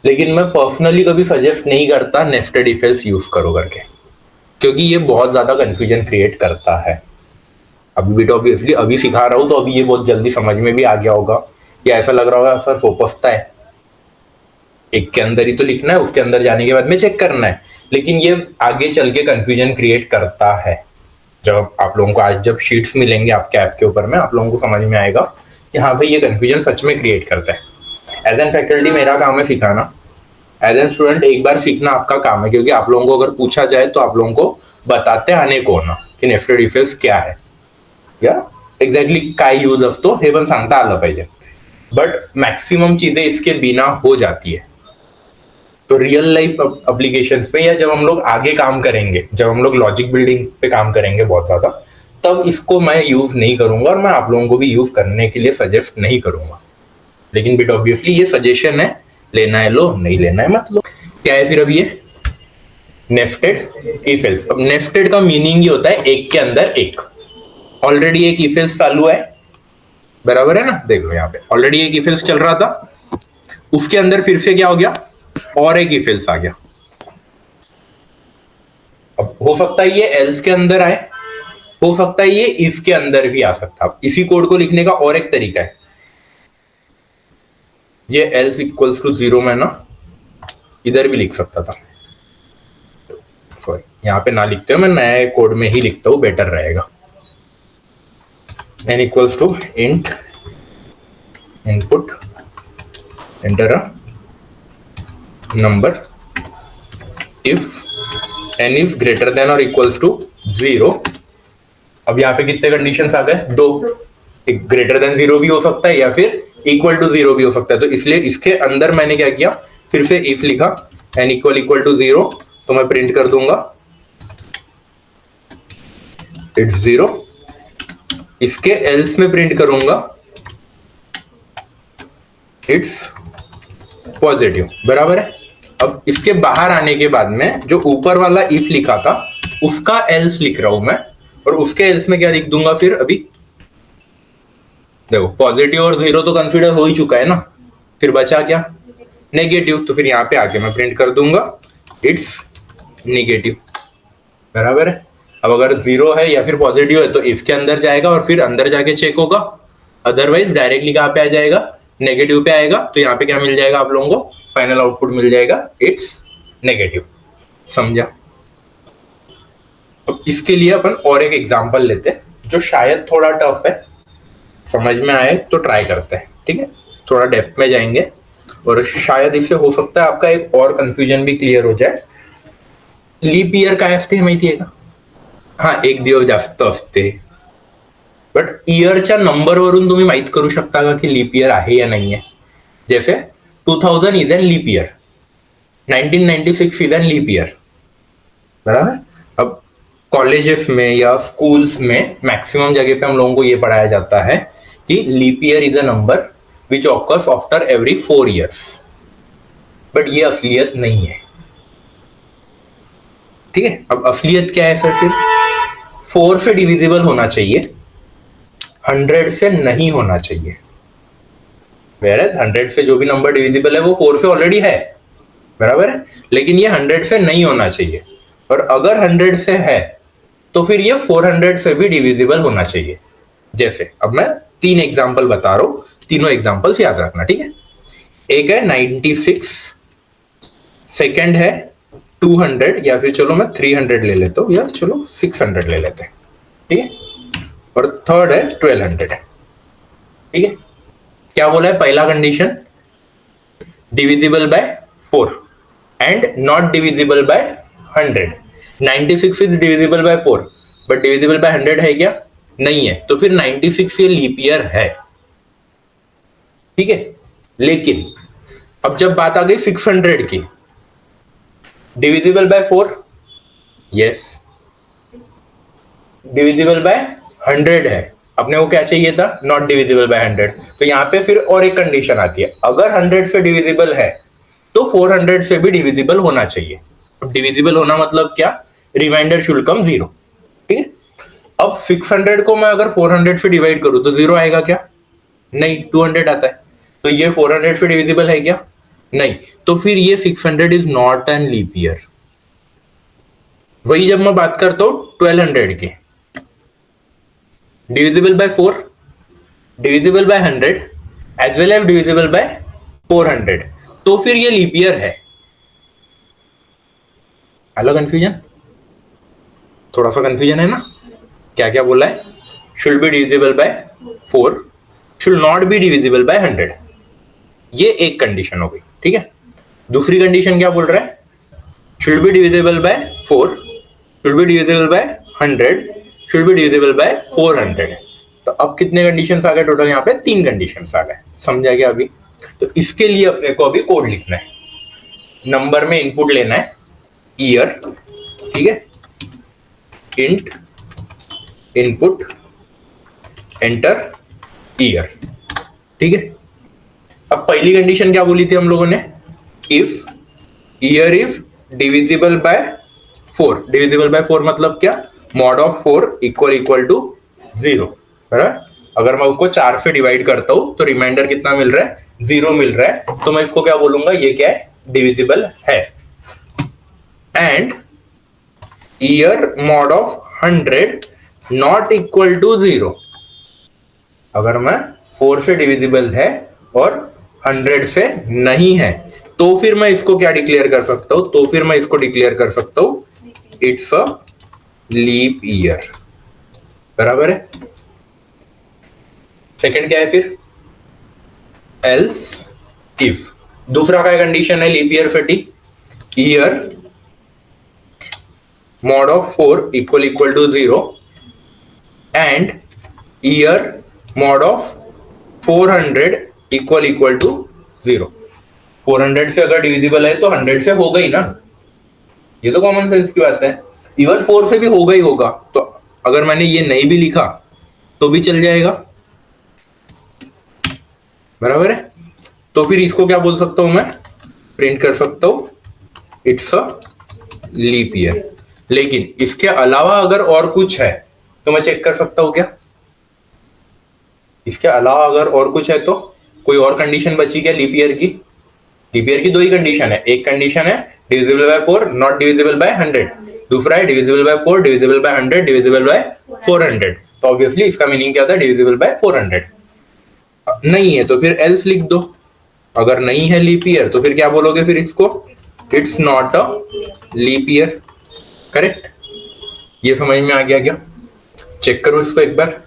लेकिन मैं पर्सनली कभी सजेस्ट नहीं करता नेस्टेड इफ एल्स यूज करो करके, क्योंकि ये बहुत ज्यादा कंफ्यूजन क्रिएट करता है। अभी भी तो ऑब्वियसली अभी सिखा रहा हूं तो अभी ये बहुत जल्दी समझ में भी आ गया होगा, या ऐसा लग रहा होगा सर फोपसता है, एक के अंदर ही तो लिखना है, उसके अंदर जाने के बाद में चेक करना है, लेकिन ये आगे चल के कंफ्यूजन क्रिएट करता है। जब आप लोगों को आज जब शीट्स मिलेंगे आपके ऐप के ऊपर में, आप लोगों को समझ में आएगा कि हाँ भाई ये कंफ्यूजन सच में क्रिएट करता है। एज एन फैकल्टी मेरा काम है सिखाना, एज एन स्टूडेंट एक बार सीखना आपका काम है, क्योंकि आप लोगों को अगर पूछा जाए तो आप लोगों को बताते आने को ना की नेस्टेड इफ एल्स क्या है, या एक्झॅक्टली काय यूज असतो हे पण सांगता आलं पाहिजे, बट मॅक्सिमम चीजें इसके बिना हो जाती है। तो रियल लाइफ एप्लीकेशंस पे, या जब हम लोग आगे काम करेंगे, जब हम लोग लॉजिक बिल्डिंग पे काम करेंगे बहुत ज्यादा, तब इसको मैं यूज नहीं करूंगा और मैं आप लोगों को भी यूज करने के लिए सजेस्ट नहीं करूंगा। लेकिन बिट ऑब्वियसली ये सजेशन है, लेना है लो, नहीं लेना है मत लो। क्या है फिर अब ये नेस्टेड इफ एल्स? अब नेस्टेड का मीनिंग ये होता है एक के अंदर एक। ऑलरेडी एक इफ एल्स चालू है, बराबर है ना, देख लो यहाँ पे ऑलरेडी एक इफ एल्स चल रहा था, उसके अंदर फिर से क्या हो गया, और एक इफ एल्स आ गया। अब हो सकता है ये एल्स के अंदर आए, हो सकता है ये इफ के अंदर भी आ सकता है। इसी कोड को लिखने का और एक तरीका है, ये एल्स इक्वल्स टू 0 में ना इधर भी लिख सकता था, सॉरी यहां पे ना लिखते हो, मैं नए कोड में ही लिखता हूं, बेटर रहेगा। n equals to int input enter a number if n is greater than और इक्वल्स टू 0। अब यहाँ पे कितने कंडीशंस आ गए? 2। एक ग्रेटर देन 0 भी हो सकता है या फिर इक्वल टू 0 भी हो सकता है, तो इसलिए इसके अंदर मैंने क्या किया, फिर से इफ लिखा, n इक्वल टू 0, तो मैं प्रिंट कर दूंगा इट्स 0। इसके एल्स में प्रिंट करूंगा इट्स पॉजिटिव, बराबर है। अब इसके बाहर आने के बाद में जो ऊपर वाला इफ लिखा था उसका एल्स लिख रहा हूं मैं, और उसके एल्स में क्या लिख दूंगा फिर? अभी देखो पॉजिटिव और 0 तो कंसीडर हो ही चुका है ना, फिर बचा क्या? नेगेटिव। तो फिर यहां पे आके मैं प्रिंट कर दूंगा इट्स नेगेटिव, बराबर है। अब अगर 0 है या फिर पॉजिटिव है तो इफ के अंदर जाएगा और फिर अंदर जाके चेक होगा, अदरवाइज डायरेक्टली कहां पे आ जाएगा? नेगेटिव पे आएगा। तो यहाँ पे क्या मिल जाएगा आप लोगों को? फाइनल आउटपुट मिल जाएगा इट्स नेगेटिव। समझा? अब इसके लिए अपन और एक एग्जांपल लेते हैं जो शायद थोड़ा टफ है, समझ में आए तो ट्राई करते हैं, ठीक है? थोड़ा डेप्थ में जाएंगे और शायद इससे हो सकता है आपका एक और कंफ्यूजन भी क्लियर हो जाए। लीप ईयर काय असते माहिती आहे का? हा, एक दिवस जास्त असते, बट इयरच्या नंबरवरून तुम्ही माहित करू शकता का की लीप ईयर आहे या नाही आहे? जैसे 2000 is an leap year, 1996 is an leap year, बराबर। अब कॉलेजेस में या स्कूल्स में मैक्सिमम जगह पे हम लोगों को ये पढ़ाया जाता है कि leap year is a number which occurs after every 4 years, but ये असलियत नहीं है, ठीक है? अब असलियत क्या है सर? फिर 4 से डिविजिबल होना चाहिए, 100 से नहीं होना चाहिए। Whereas 100 से जो भी नंबर डिविजिबल है वो 4 से ऑलरेडी है, बराबर है, लेकिन ये 100 से नहीं होना चाहिए। और अगर 100 से है तो फिर ये 400 से भी डिविजिबल होना चाहिए। जैसे अब मैं 3 एग्जांपल बता रहा हूं, तीनों एग्जांपल्स याद रखना, ठीक है? एक है 96, सेकंड है 200, या फिर चलो मैं 300 ले लेता हूं, या चलो 600 ले लेते हैं, ठीक है? और थर्ड है 1200, ठीक है? क्या बोला है? पहला condition divisible by 4 and not divisible by 100। 96 is divisible by 4 but divisible by 100 है क्या? नहीं है, तो फिर 96 ये लीप ईयर है, ठीक है? लेकिन अब जब बात आ गई 600 की, divisible by 4, yes, divisible by 100 है, अपने को क्या चाहिए था, नॉट डिविजिबल बाय 100। तो यहाँ पे फिर और एक कंडीशन आती है, अगर 100 से डिविजिबल है तो 400 से भी डिविजिबल होना चाहिए। अब डिविजिबल होना मतलब क्या, रिमाइंडर शुड कम 0। ठीक है, अब 600 को मैं अगर 400 से डिवाइड करूं तो 0 आएगा क्या, नहीं, 200 आता है। तो ये 400 से डिविजिबल है क्या, नहीं। तो फिर ये 600 is not an leap year. वही जब मैं बात करता हूं 1200 की, divisible by 4, divisible by 100 as well as divisible by 400, तो फिर ये लीप ईयर है। अलग कंफ्यूजन, थोड़ा सा कंफ्यूजन है ना। क्या क्या बोला है, should be divisible by 4, should not be divisible by 100, ये एक कंडीशन हो गई। ठीक है, दूसरी कंडीशन क्या बोल रहा है, should be divisible by 4, should be divisible by 100, should be divisible by 400। तो अब कितने कंडीशंस आ गए टोटल, यहाँ पे 3 कंडीशंस आ गए। समझा गया अभी। तो इसके लिए अपने को अभी कोड लिखना है, नंबर में इनपुट लेना है ईयर, ठीक है, इंट इनपुट एंटर ईयर। ठीक है, अब पहली कंडीशन क्या बोली थी हम लोगों ने, if year is divisible by 4, divisible by 4 मतलब क्या, मॉड ऑफ 4 इक्वल टू 0। अगर मैं उसको 4 से डिवाइड करता हूं तो रिमाइंडर कितना मिल रहा है, 0 मिल रहा है। तो मैं इसको क्या बोलूंगा, ये क्या है, डिविजिबल है। And year mod of 100 not equal to 0। अगर मैं 4 से डिविजिबल है और 100 से नहीं है तो फिर मैं इसको क्या डिक्लेयर कर सकता हूं, तो फिर मैं इसको डिक्लेयर कर सकता हूं इट्स अ लीप ईयर। बराबर है। सेकंड क्या है फिर, एल्स इफ। दूसरा क्या कंडीशन है लीप ईयर साठी, year mod of 4 equal to 0 and year mod of 400 equal to 0। 400 से अगर डिविजिबल है तो 100 से होगा ही ना, ये तो कॉमन सेंस की बात है। इवन 4 से भी होगा ही होगा, तो अगर मैंने ये नहीं भी लिखा तो भी चल जाएगा। बराबर है। तो फिर इसको क्या बोल सकता हूं मैं, प्रिंट कर सकता हूं इट्स अ लीप ईयर। लेकिन इसके अलावा अगर और कुछ है तो मैं चेक कर सकता हूं क्या, इसके अलावा अगर और कुछ है तो कोई और कंडीशन बची क्या लीप ईयर की। लीप ईयर की 2 ही कंडीशन है, एक कंडीशन है divisible by 4 not divisible by 100, दूसरा है divisible by 4 divisible by 100 divisible by 400। तो ऑब्वियसली इसका मीनिंग क्या था, डिविजिबल बाय 400। नहीं है तो फिर एल्स लिख दो। अगर नहीं है लीप ईयर तो फिर क्या बोलोगे फिर इसको, it's not a leap year. Correct, ये समझ में आ गया क्या, चेक करो इसको एक बार।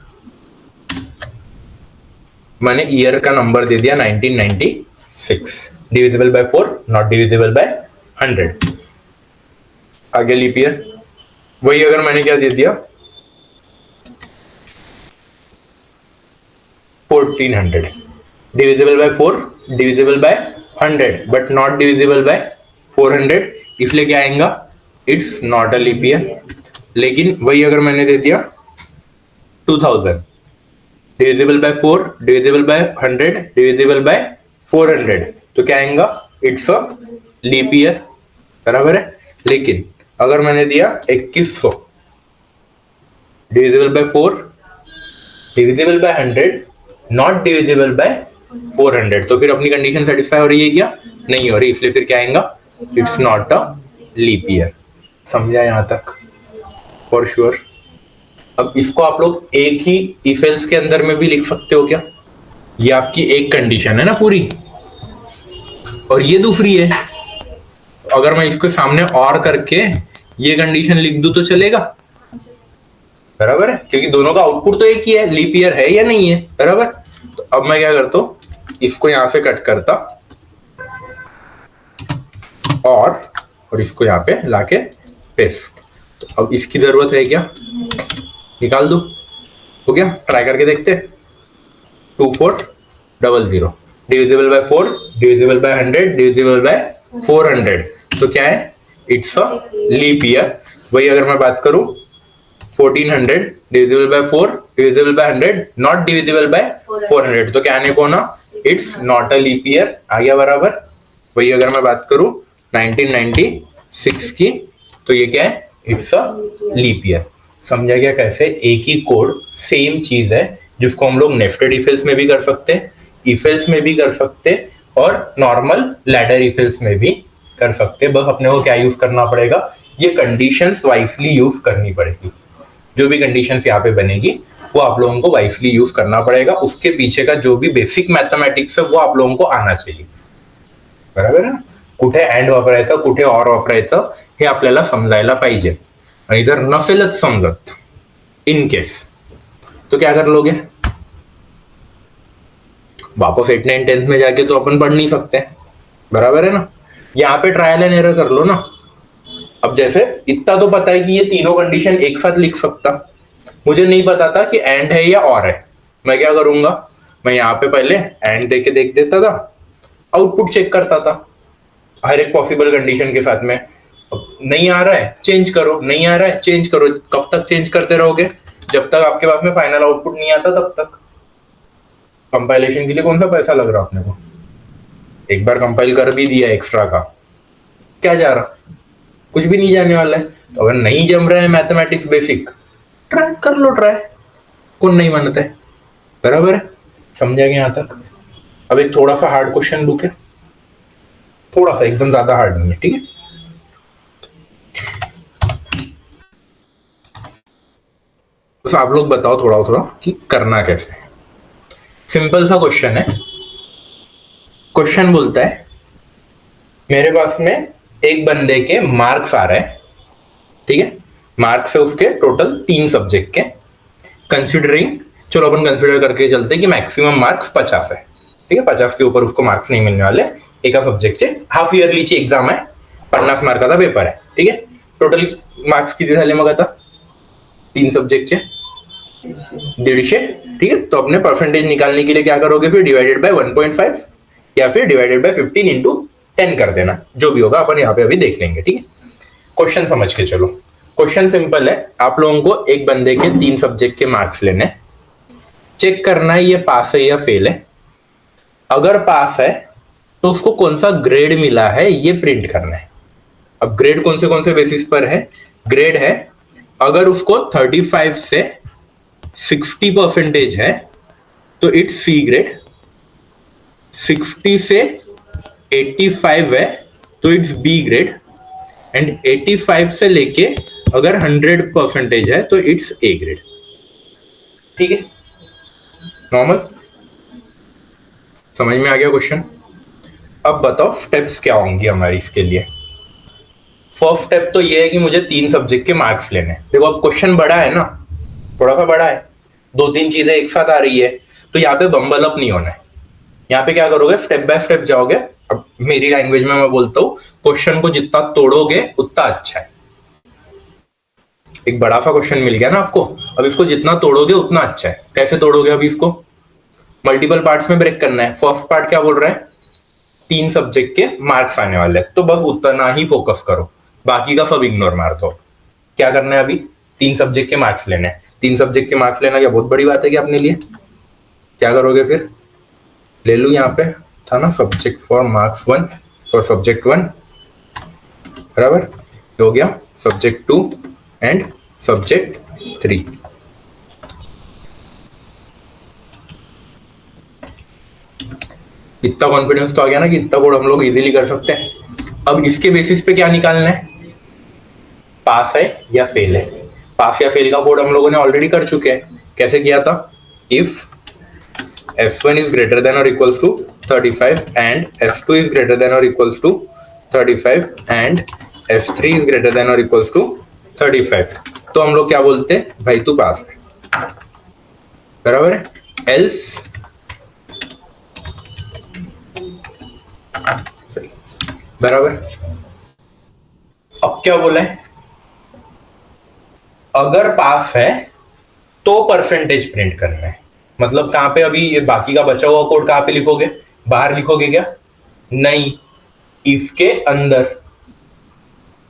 मैंने ईयर का नंबर दे दिया 1996, divisible by 4 not divisible by 100। आगे लीप ईयर, वही अगर मैंने क्या दे दिया 1400, divisible by 4 divisible by 100 but not divisible by 400, इसलिए क्या आएगा, it's not a leap year. लेकिन वही अगर मैंने दे दिया 2000, divisible by 4 divisible by 100 divisible by 400, तो क्या आएगा, इट्स अ लीप ईयर। बराबर है। लेकिन अगर मैंने दिया 2100, divisible by 4 divisible by 100 not divisible by 400, तो फिर अपनी कंडीशन सेटिस्फाई हो रही है क्या, नहीं हो रही, इसलिए फिर क्या आएगा, it's not a leap year. समझा यहां तक, फॉर श्योर। अब इसको आप लोग एक ही इफ एल्स के अंदर में भी लिख सकते हो क्या, ये आपकी एक कंडीशन है ना पूरी, और ये दूसरी है। अगर मैं इसके सामने और करके ये कंडीशन लिख दूं तो चलेगा। बराबर है, क्योंकि दोनों का आउटपुट तो एक ही है, लीप ईयर है या नहीं है। बराबर। तो अब मैं क्या करता हूं, इसको यहां से कट करता और इसको यहां पे लाके पेस्ट। तो अब इसकी जरूरत है क्या, निकाल दो, हो गया। ट्राई करके देखते, 2400, divisible by 4 divisible by 100 divisible by 400, तो क्या है, इट्स अ लीप ईयर। वही अगर मैं बात करूं 1400 divisible by 4 divisible by 100 not divisible by 400। तो क्या आने को ना, it's not a leap year आ गया बराबर। वही अगर मैं बात करूं 1996 की, तो ये क्या है, इट्स अ लीप ईयर। समझा गया कैसे एक ही कोड सेम चीज है, जिसको हम लोग नेस्टेड इफ एल्स में भी कर सकते हैं, इफ एल्स में भी कर सकते हैं, और नॉर्मल लैडर इफ एल्स में भी कर सकते हैं। बस अपने को क्या यूज करना पड़ेगा, ये कंडीशंस वाइसली यूज करनी पड़ेगी। जो भी कंडीशंस यहाँ पे बनेगी वो आप लोगों को वाइसली यूज करना पड़ेगा। उसके पीछे का जो भी बेसिक मैथमेटिक्स है वो आप लोगों को आना चाहिए, बरोबर आहे ना. कुठे अँड वापरायचं, कुठे ऑर वापरायचं हे आपल्याला समजायला पाहिजे. आणि जर नसेलच समजत इन केस, तो क्या कर लोगे, वापस 8, 9, 10 में जाके तो अपन पढ़ नहीं सकते, बराबर है ना. यहाँ पे ट्रायल एंड एरर कर लो ना. अब जैसे इतना तो पता है कि ये तीनों कंडीशन एक साथ लिख सकता, मुझे नहीं पता था कि एंड है या और है. मैं क्या करूंगा, मैं यहाँ पे पहले एंड दे के देख देता था, आउटपुट चेक करता था हर एक पॉसिबल कंडीशन के साथ में. नहीं आ रहा है चेंज करो, नहीं आ रहा है चेंज करो. कब तक चेंज करते रहोगे, जब तक आपके पास में फाइनल आउटपुट नहीं आता तब तक. कंपाइलेशन के लिए कौन सा पैसा लग रहा अपने को, एक बार कंपाइल कर भी दिया एक्स्ट्रा का, क्या जा रहा, कुछ भी नहीं जाने वाला है. तो अगर नहीं जम रहा है मैथमेटिक्स बेसिक, ट्राई कर लो, ट्राई, कौन नहीं मानता है, बराबर है. समझा गया यहां तक. अब एक थोड़ा सा हार्ड क्वेश्चन लू के, थोड़ा सा, एकदम ज्यादा हार्ड नहीं है, ठीक है. तो आप लोग बताओ थोड़ा थोड़ा कि करना कैसे. सिंपल सा क्वेश्चन है. क्वेश्चन बोलता है मेरे पास में एक बंदे के मार्क्स आ रहे हैं, ठीक है. मार्क्स है उसके टोटल 3 सब्जेक्ट के. कंसिडरिंग, चलो अपन कंसिडर करके चलते हैं कि मैक्सिमम मार्क्स 50 है, ठीक है. 50 के ऊपर उसको मार्क्स नहीं मिलने वाले एका सब्जेक्टचे. हाफ इयरलीची एक्झाम आहे, 50 मार्काचा पेपर आहे, ठीक आहे. टोटल मार्क्स किती झाले मग आता 3 सब्जेक्टचे 150, ठीक है. तो अपने परसेंटेज निकालने के लिए क्या करोगे फिर, डिवाइडेड बाय 1.5 या फिर डिवाइडेड बाय 15 इंटू 10 कर देना, जो भी होगा अपन यहाँ पे अभी देख लेंगे, ठीक है. क्वेश्चन समझ के चलो. क्वेश्चन सिंपल है, आप लोगों को एक बंदे के 3 सब्जेक्ट के मार्क्स लेने, चेक करना है ये पास है या फेल है. अगर पास है तो उसको कौन सा ग्रेड मिला है ये प्रिंट करना है. अब ग्रेड कौन से बेसिस पर है, ग्रेड है अगर उसको 35 से 60% है तो इट्स सी ग्रेड, 60 से 85 है तो इट्स बी ग्रेड, एंड 85 से लेके अगर 100% है तो इट्स ए ग्रेड, ठीक है. नॉर्मल, समझ में आ गया क्वेश्चन. अब बताओ स्टेप्स क्या होंगी हमारी इसके लिए. फर्स्ट स्टेप तो ये है कि मुझे 3 सब्जेक्ट के मार्क्स लेने. देखो अब क्वेश्चन बड़ा है ना, थोड़ा सा बड़ा है, 2-3 चीजें एक साथ आ रही है, तो यहाँ पे बम्बल अप नहीं होना है. यहाँ पे क्या करोगे, स्टेप बाय स्टेप जाओगे. अब मेरी लैंग्वेज में मैं बोलता हूँ, क्वेश्चन को जितना तोड़ोगे उतना अच्छा है. एक बड़ा सा क्वेश्चन मिल गया ना आपको, अब इसको जितना तोड़ोगे उतना अच्छा है. कैसे तोड़ोगे, अभी इसको मल्टीपल पार्ट्स में ब्रेक करना है. फर्स्ट पार्ट क्या बोल रहा है, 3 सब्जेक्ट के मार्क्स आने वाले, तो बस उतना ही फोकस करो, बाकी का सब इग्नोर मार दो. क्या करना है, अभी 3 सब्जेक्ट के मार्क्स लेने हैं. 3 सब्जेक्ट के मार्क्स लेना क्या बहुत बड़ी बात है क्या अपने लिए. क्या करोगे फिर, ले लू यहाँ पे था ना subject for marks 1 for subject 1, बराबर हो गया. Subject 2 and subject 3. इतना कॉन्फिडेंस तो आ गया ना कि इतना कोड हम लोग इजीली कर सकते हैं. अब इसके बेसिस पे क्या निकालना है, पास है या फेल है. पास या फेल का कोड हम लोगों ने ऑलरेडी कर चुके हैं. कैसे किया था, if S1 is greater than or equals to 35 and S2 is greater than or equals to 35 and S3 is greater than or equals to 35, तो हम लोग क्या बोलते हैं, भाई तू पास है, बराबर है. एल्स सही, बराबर. अब क्या बोला है, अगर पास है तो परसेंटेज प्रिंट करना है. मतलब कहां पे, अभी ये बाकी का बचा हुआ कोड कहां पे लिखोगे, बाहर लिखोगे क्या, नहीं, इफ के अंदर.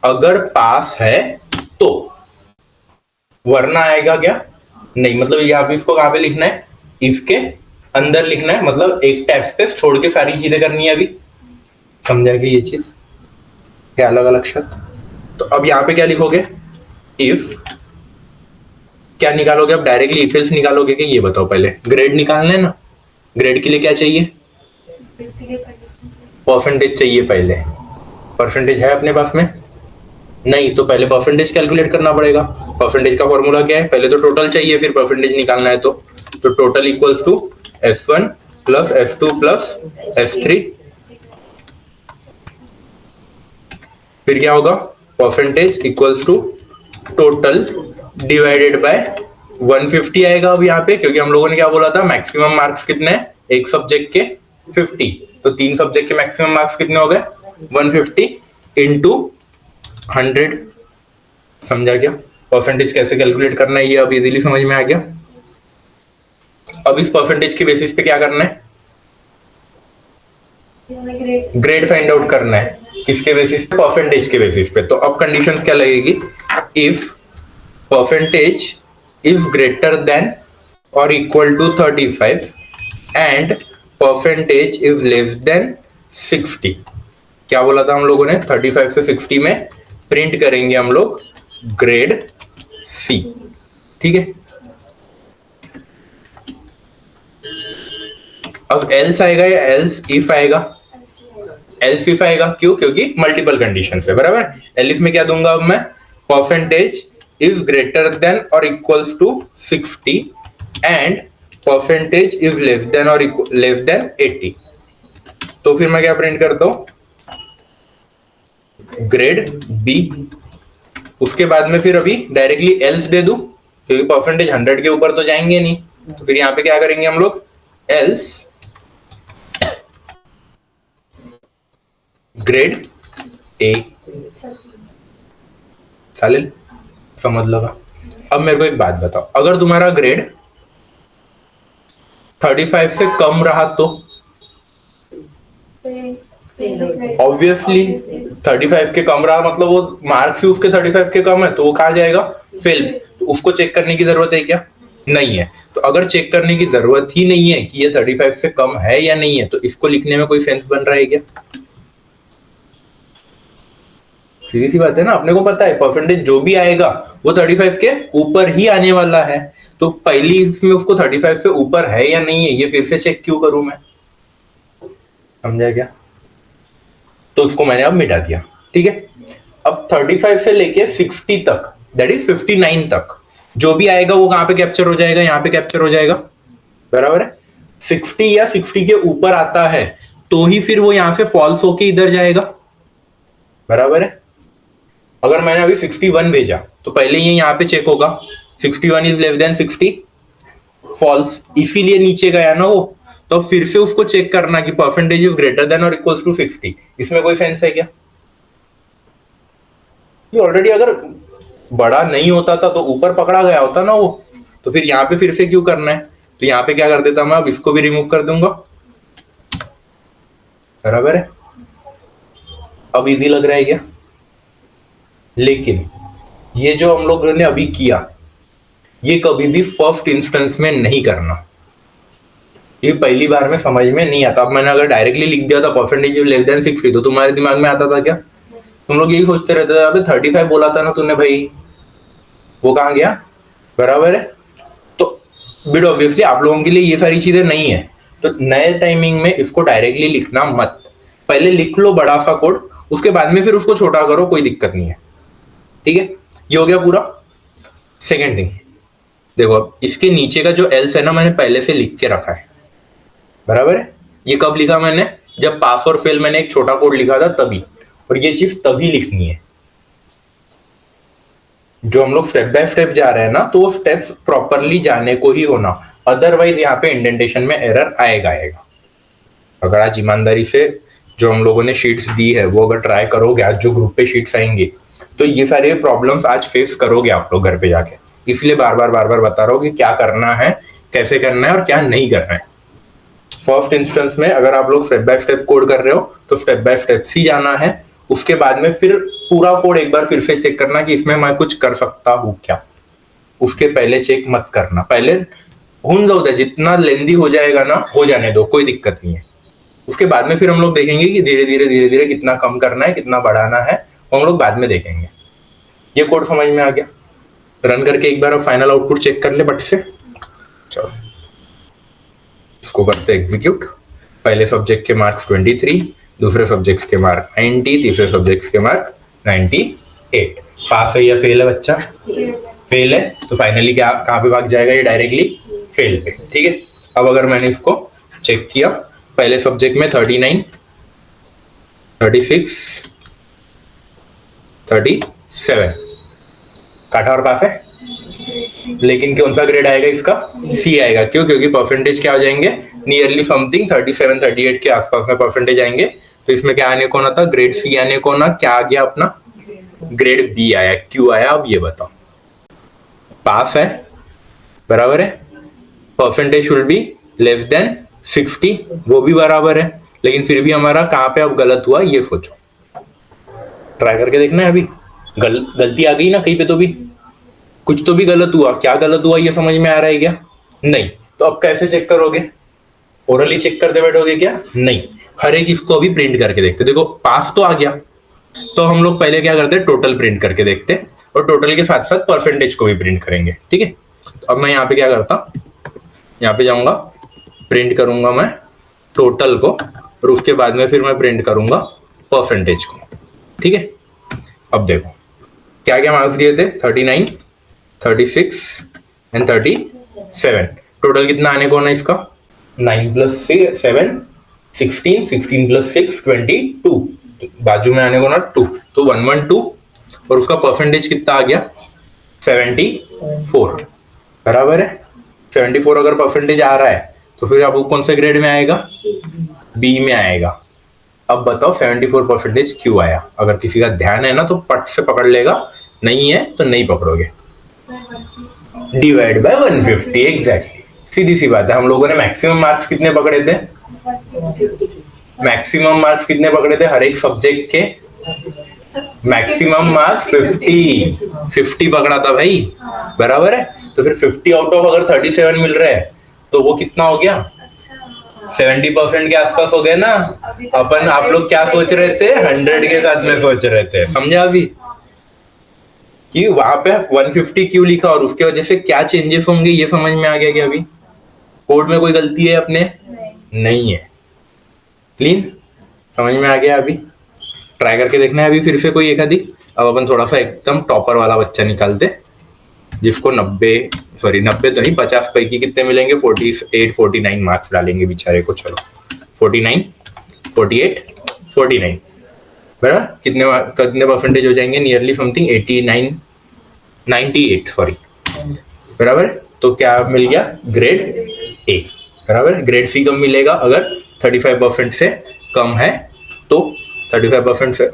अगर पास है तो वरना आएगा क्या, नहीं, मतलब यहाँ पे इसको कहाँ पे लिखना है, इफ के अंदर लिखना है, मतलब एक टैब स्पेस छोड़ के सारी चीजें करनी है अभी। समझा कि ये चीज क्या अलग अलग शब्द। तो अब यहाँ पे क्या लिखोगे, इफ क्या निकालोगे, अब डायरेक्टली इफ एल्स निकालोगे कि ये बताओ, पहले ग्रेड निकालना है ना, ग्रेड के लिए क्या चाहिए, परसेंटेज चाहिए पहले। परसेंटेज है अपने पास में नहीं, तो पहले परसेंटेज कैलकुलेट करना पड़ेगा। परसेंटेज का फॉर्मूला क्या है, पहले तो टोटल चाहिए फिर परसेंटेज निकालना है। तो total equals to S1 plus S2 plus S3, फिर क्या होगा, percentage equals to total divided by 150 आएगा अब यहाँ पे, क्योंकि हम लोगों ने क्या बोला था, मैक्सिमम मार्क्स कितने हैं एक सब्जेक्ट के 50, तो 3 सब्जेक्ट के मैक्सिमम मार्क्स कितने हो गए 150 इंटू 100। समझा क्या, परसेंटेज कैसे कैलकुलेट करना है ये अब इजीली समझ में आ गया। अब इस परसेंटेज के बेसिस पे क्या करना है, ग्रेड फाइंड आउट करना है, किसके बेसिस पे, परसेंटेज के बेसिस पे। तो अब कंडीशंस क्या लगेगी, if percentage is greater than और equal to 35 and percentage is less than 60। क्या बोला था हम लोगों ने, 35 से 60 में प्रिंट करेंगे हम लोग ग्रेड सी। ठीक है, अब एल्स आएगा या एल्स इफ आएगा, एल्स इफ आएगा, क्यों, क्योंकि मल्टीपल कंडीशन है, बराबर। एलिफ में क्या दूंगा अब मैं, परसेंटेज इज ग्रेटर देन और equals to 60 and percentage is less than और लेस देन 80। तो फिर मैं क्या प्रिंट करता हूं, ग्रेड बी। उसके बाद में फिर अभी डायरेक्टली एल्स दे दूं, क्योंकि परसेंटेज 100 के ऊपर तो जाएंगे नहीं, तो फिर यहां पे क्या करेंगे हम लोग, एल्स ग्रेड ए। चालेल, समझ लगा। अब मेरे को एक बात बताओ, अगर तुम्हारा ग्रेड 35 से कम रहा तो ऑब्वियसली 35 के कम रहा, मतलब वो मार्क्स ही उसके 35 के कम है, तो वो कहाँ जाएगा, फेल। तो उसको चेक करने की जरूरत है क्या, नहीं है। तो अगर चेक करने की जरूरत ही नहीं है कि ये 35 से कम है या नहीं है, तो इसको लिखने में कोई सेंस बन रहा है क्या, सीधी सी बात है ना। अपने को पता है परसेंटेज जो भी आएगा वो 35 के ऊपर ही आने वाला है, तो पहली इसमें उसको 35 से ऊपर है या नहीं है ये फिर से चेक क्यों करूं मैं, समझा क्या। तो उसको मैंने अब मिटा दिया, ठीक है। अब 35 से लेके 60 तक, दैट इज 59 तक जो भी आएगा वो कहां पे कैप्चर हो जाएगा, यहां पे कैप्चर हो जाएगा, बराबर है। 60 या 60 के ऊपर आता है तो ही फिर वो यहां से फॉल्स होके इधर जाएगा, बराबर है। अगर मैंने अभी 61 भेजा तो पहले ये यहां पे चेक होगा 61 इज लेस देन 60, फॉल्स, इसीलिए नीचे गया ना वो। तो फिर से उसको चेक करना कि परसेंटेज इज ग्रेटर देन और इक्वल्स टू 60, इसमें कोई सेंस है क्या, ये ऑलरेडी अगर बड़ा नहीं होता था तो ऊपर पकड़ा गया होता ना वो, तो फिर यहाँ पे फिर से क्यों करना है। तो यहाँ पे क्या कर देता मैं, अब इसको भी रिमूव कर दूंगा, बराबर है। अब इजी लग रहा है क्या, लेकिन ये जो हम लोगों ने अभी किया ये कभी भी फर्स्ट इंस्टेंस में नहीं करना, ये पहली बार में समझ में नहीं आता। अब मैंने अगर डायरेक्टली लिख दिया था परसेंटेज लेस देन 60, तो तुम्हारे दिमाग में आता था क्या, तुम लोग यही सोचते रहते थे अबे 35 बोला था ना तूने भाई, वो कहाँ गया, बराबर है। तो बिट ऑब्वियसली आप लोगों के लिए ये सारी चीजें नहीं है, तो नए टाइमिंग में इसको डायरेक्टली लिखना मत, पहले लिख लो बड़ा सा कोड, उसके बाद में फिर उसको छोटा करो, कोई दिक्कत नहीं है, ठीक है। ये हो गया पूरा। सेकेंड थिंग देखो, अब इसके नीचे का जो एल्स है ना मैंने पहले से लिख के रखा है, बराबर है। ये कब लिखा मैंने, जब पास और फेल मैंने एक छोटा कोड लिखा था तभी, और ये चीज तभी लिखनी है जो हम लोग स्टेप बाय स्टेप जा रहे हैं ना, तो वो स्टेप्स प्रॉपरली जाने को ही होना, अदरवाइज यहाँ पे इंडेंटेशन में एरर आएगा। अगर आज ईमानदारी से जो हम लोगों ने शीट्स दी है वो अगर ट्राई करोगे, आज जो ग्रुप पे शीट्स आएंगे, तो ये सारे प्रॉब्लम्स आज फेस करोगे आप लोग घर पे जाके। इसलिए बार बार बता रहा हूँ कि क्या करना है, कैसे करना है और क्या नहीं करना है। फर्स्ट इंस्टेंस में अगर आप लोग स्टेप बाय स्टेप कोड कर रहे हो तो स्टेप बाय स्टेप ही जाना है, उसके बाद में फिर पूरा कोड एक बार फिर से चेक करना कि इसमें मैं कुछ कर सकता हूँ क्या, उसके पहले चेक मत करना, पहले होन जाओ, जितना लेंदी हो जाएगा ना हो जाने दो, कोई दिक्कत नहीं है। उसके बाद में फिर हम लोग देखेंगे कि धीरे धीरे कितना कम करना है, कितना बढ़ाना है, हम लोग बाद में देखेंगे। ये कोड समझ में आ गया? रन करके एक बार फाइनल आउटपुट चेक कर ले बट से। चलो इसको करते एग्जीक्यूट। पहले सब्जेक्ट के मार्क्स 23, दूसरे सब्जेक्ट के मार्क 90, तीसरे सब्जेक्ट के मार्क 98। पास है या फेल है बच्चा? फेल है, तो फाइनली क्या कहाँ पे भाग जाएगा ये? डायरेक्टली फेल पे। ठीक है, अब अगर मैंने इसको चेक किया, पहले सब्जेक्ट में 39, 36, 37 काटा और पास है। लेकिन कौन सा ग्रेड आएगा इसका? सी आएगा। क्यों? क्योंकि परसेंटेज क्या हो जाएंगे? नियरली समथिंग 37, 38 के आसपास में परसेंटेज आएंगे। तो इसमें क्या आने को ना था? ग्रेड सी आने को ना, क्या आ गया अपना? ग्रेड बी आया। क्यों आया अब ये बताओ? पास है, बराबर है, percentage should be less than 60, वो भी बराबर है, लेकिन फिर भी हमारा कहाँ पे अब गलत हुआ ये सोचो। ट्राई करके देखना है। अभी गलती आ गई ना कहीं पे, तो भी कुछ तो भी गलत हुआ। क्या गलत हुआ ये समझ में आ रहा है क्या? नहीं। तो अब कैसे चेक करोगे? ओरली चेक करते बैठोगे क्या? नहीं, हर एक इसको अभी प्रिंट करके देखते। देखो पास तो आ गया, तो हम लोग पहले क्या करते? टोटल प्रिंट करके देखते, और टोटल के साथ साथ परसेंटेज को भी प्रिंट करेंगे। ठीक है, तो अब मैं यहाँ पे क्या करता, यहाँ पे जाऊंगा, प्रिंट करूंगा मैं टोटल को, और उसके बाद में फिर मैं प्रिंट करूंगा परसेंटेज को। ठीक है, अब देखो क्या क्या मार्क्स दिए थे? 39, 36 एंड 37। टोटल कितना आने को ना इसका? 9 + 7 16, 16 + 6 22, बाजू में आने को ना 2, तो 112, और उसका परसेंटेज कितना आ गया? 74, बराबर है। 74 अगर परसेंटेज आ रहा है तो फिर आपको कौन से ग्रेड में आएगा? बी में आएगा। अब बताओ 74 परसेंटेज क्यों आया? अगर किसी का ध्यान है ना तो पट से पकड़ लेगा, नहीं है तो नहीं पकड़ोगे। डिवाइड बाय 150, एग्जैक्टली, सीधी सी बात है। हम लोगों ने मैक्सिमम मार्क्स कितने पकड़े थे? मैक्सिमम मार्क्स कितने पकड़े थे हर एक सब्जेक्ट के? मैक्सिमम मार्क्स 50 पकड़ा था भाई, बराबर है। तो फिर 50 आउट ऑफ अगर 37 मिल रहा है तो वो कितना हो गया? 70% के आसपास हो गए ना। अपन आप लोग क्या सोच रहे थे? 100 के साथ में सोच रहे थे। समझा अभी कि वहां पे 150 क्यों लिखा और उसके वजह से क्या चेंजेस होंगे ये समझ में आ गया क्या? अभी कोड में कोई गलती है अपने? नहीं है, क्लीन समझ में आ गया। अभी ट्राई करके देखना है अभी फिर से कोई एक आधी। अब अपन थोड़ा सा एकदम टॉपर वाला बच्चा निकालते, जिसको 90 तो नहीं, 50 पैकी कितने मिलेंगे? 48, 49 मार्क्स डालेंगे बेचारे को। चलो 49, 48, 49, बराबर कितने परसेंटेज हो जाएंगे? नियरली समथिंग 89, 98 सॉरी, बराबर। तो क्या मिल गया? ग्रेड ए, बराबर। ग्रेड सी कब मिलेगा? अगर 35% से कम है तो 35% से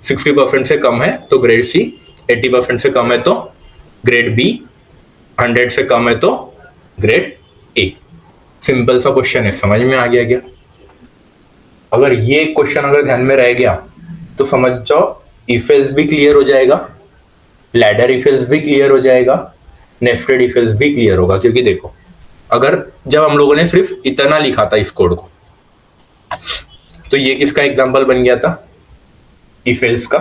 60% से कम है तो ग्रेड सी, 80% से कम है तो ग्रेड बी, 100 से कम है तो ग्रेड ए। सिंपल सा क्वेश्चन है, समझ में आ गया क्या? अगर ये क्वेश्चन अगर ध्यान में रह गया तो समझ जाओ इफ एल्स भी क्लियर हो जाएगा, लैडर इफ एल्स भी क्लियर हो जाएगा, नेस्टेड इफ एल्स भी क्लियर होगा। क्योंकि देखो अगर जब हम लोगों ने सिर्फ इतना लिखा था इस कोड को, तो ये किसका एग्जांपल बन गया था? इफ एल्स का।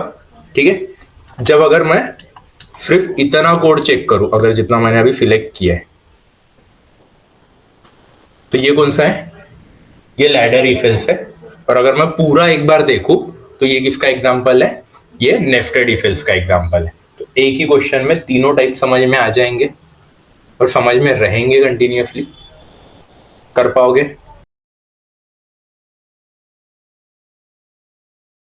ठीक है, जब अगर मैं सिर्फ इतना कोड चेक करूं, अगर जितना मैंने अभी सिलेक्ट किया है, तो ये कौन सा है? ये लैडर इफ एल्स है। और अगर मैं पूरा एक बार देखूं तो ये किसका एग्जांपल है? ये नेस्टेड इफ एल्स का एग्जांपल है। तो एक ही क्वेश्चन में तीनों टाइप समझ में आ जाएंगे और समझ में रहेंगे कंटिन्यूअसली। कर पाओगे?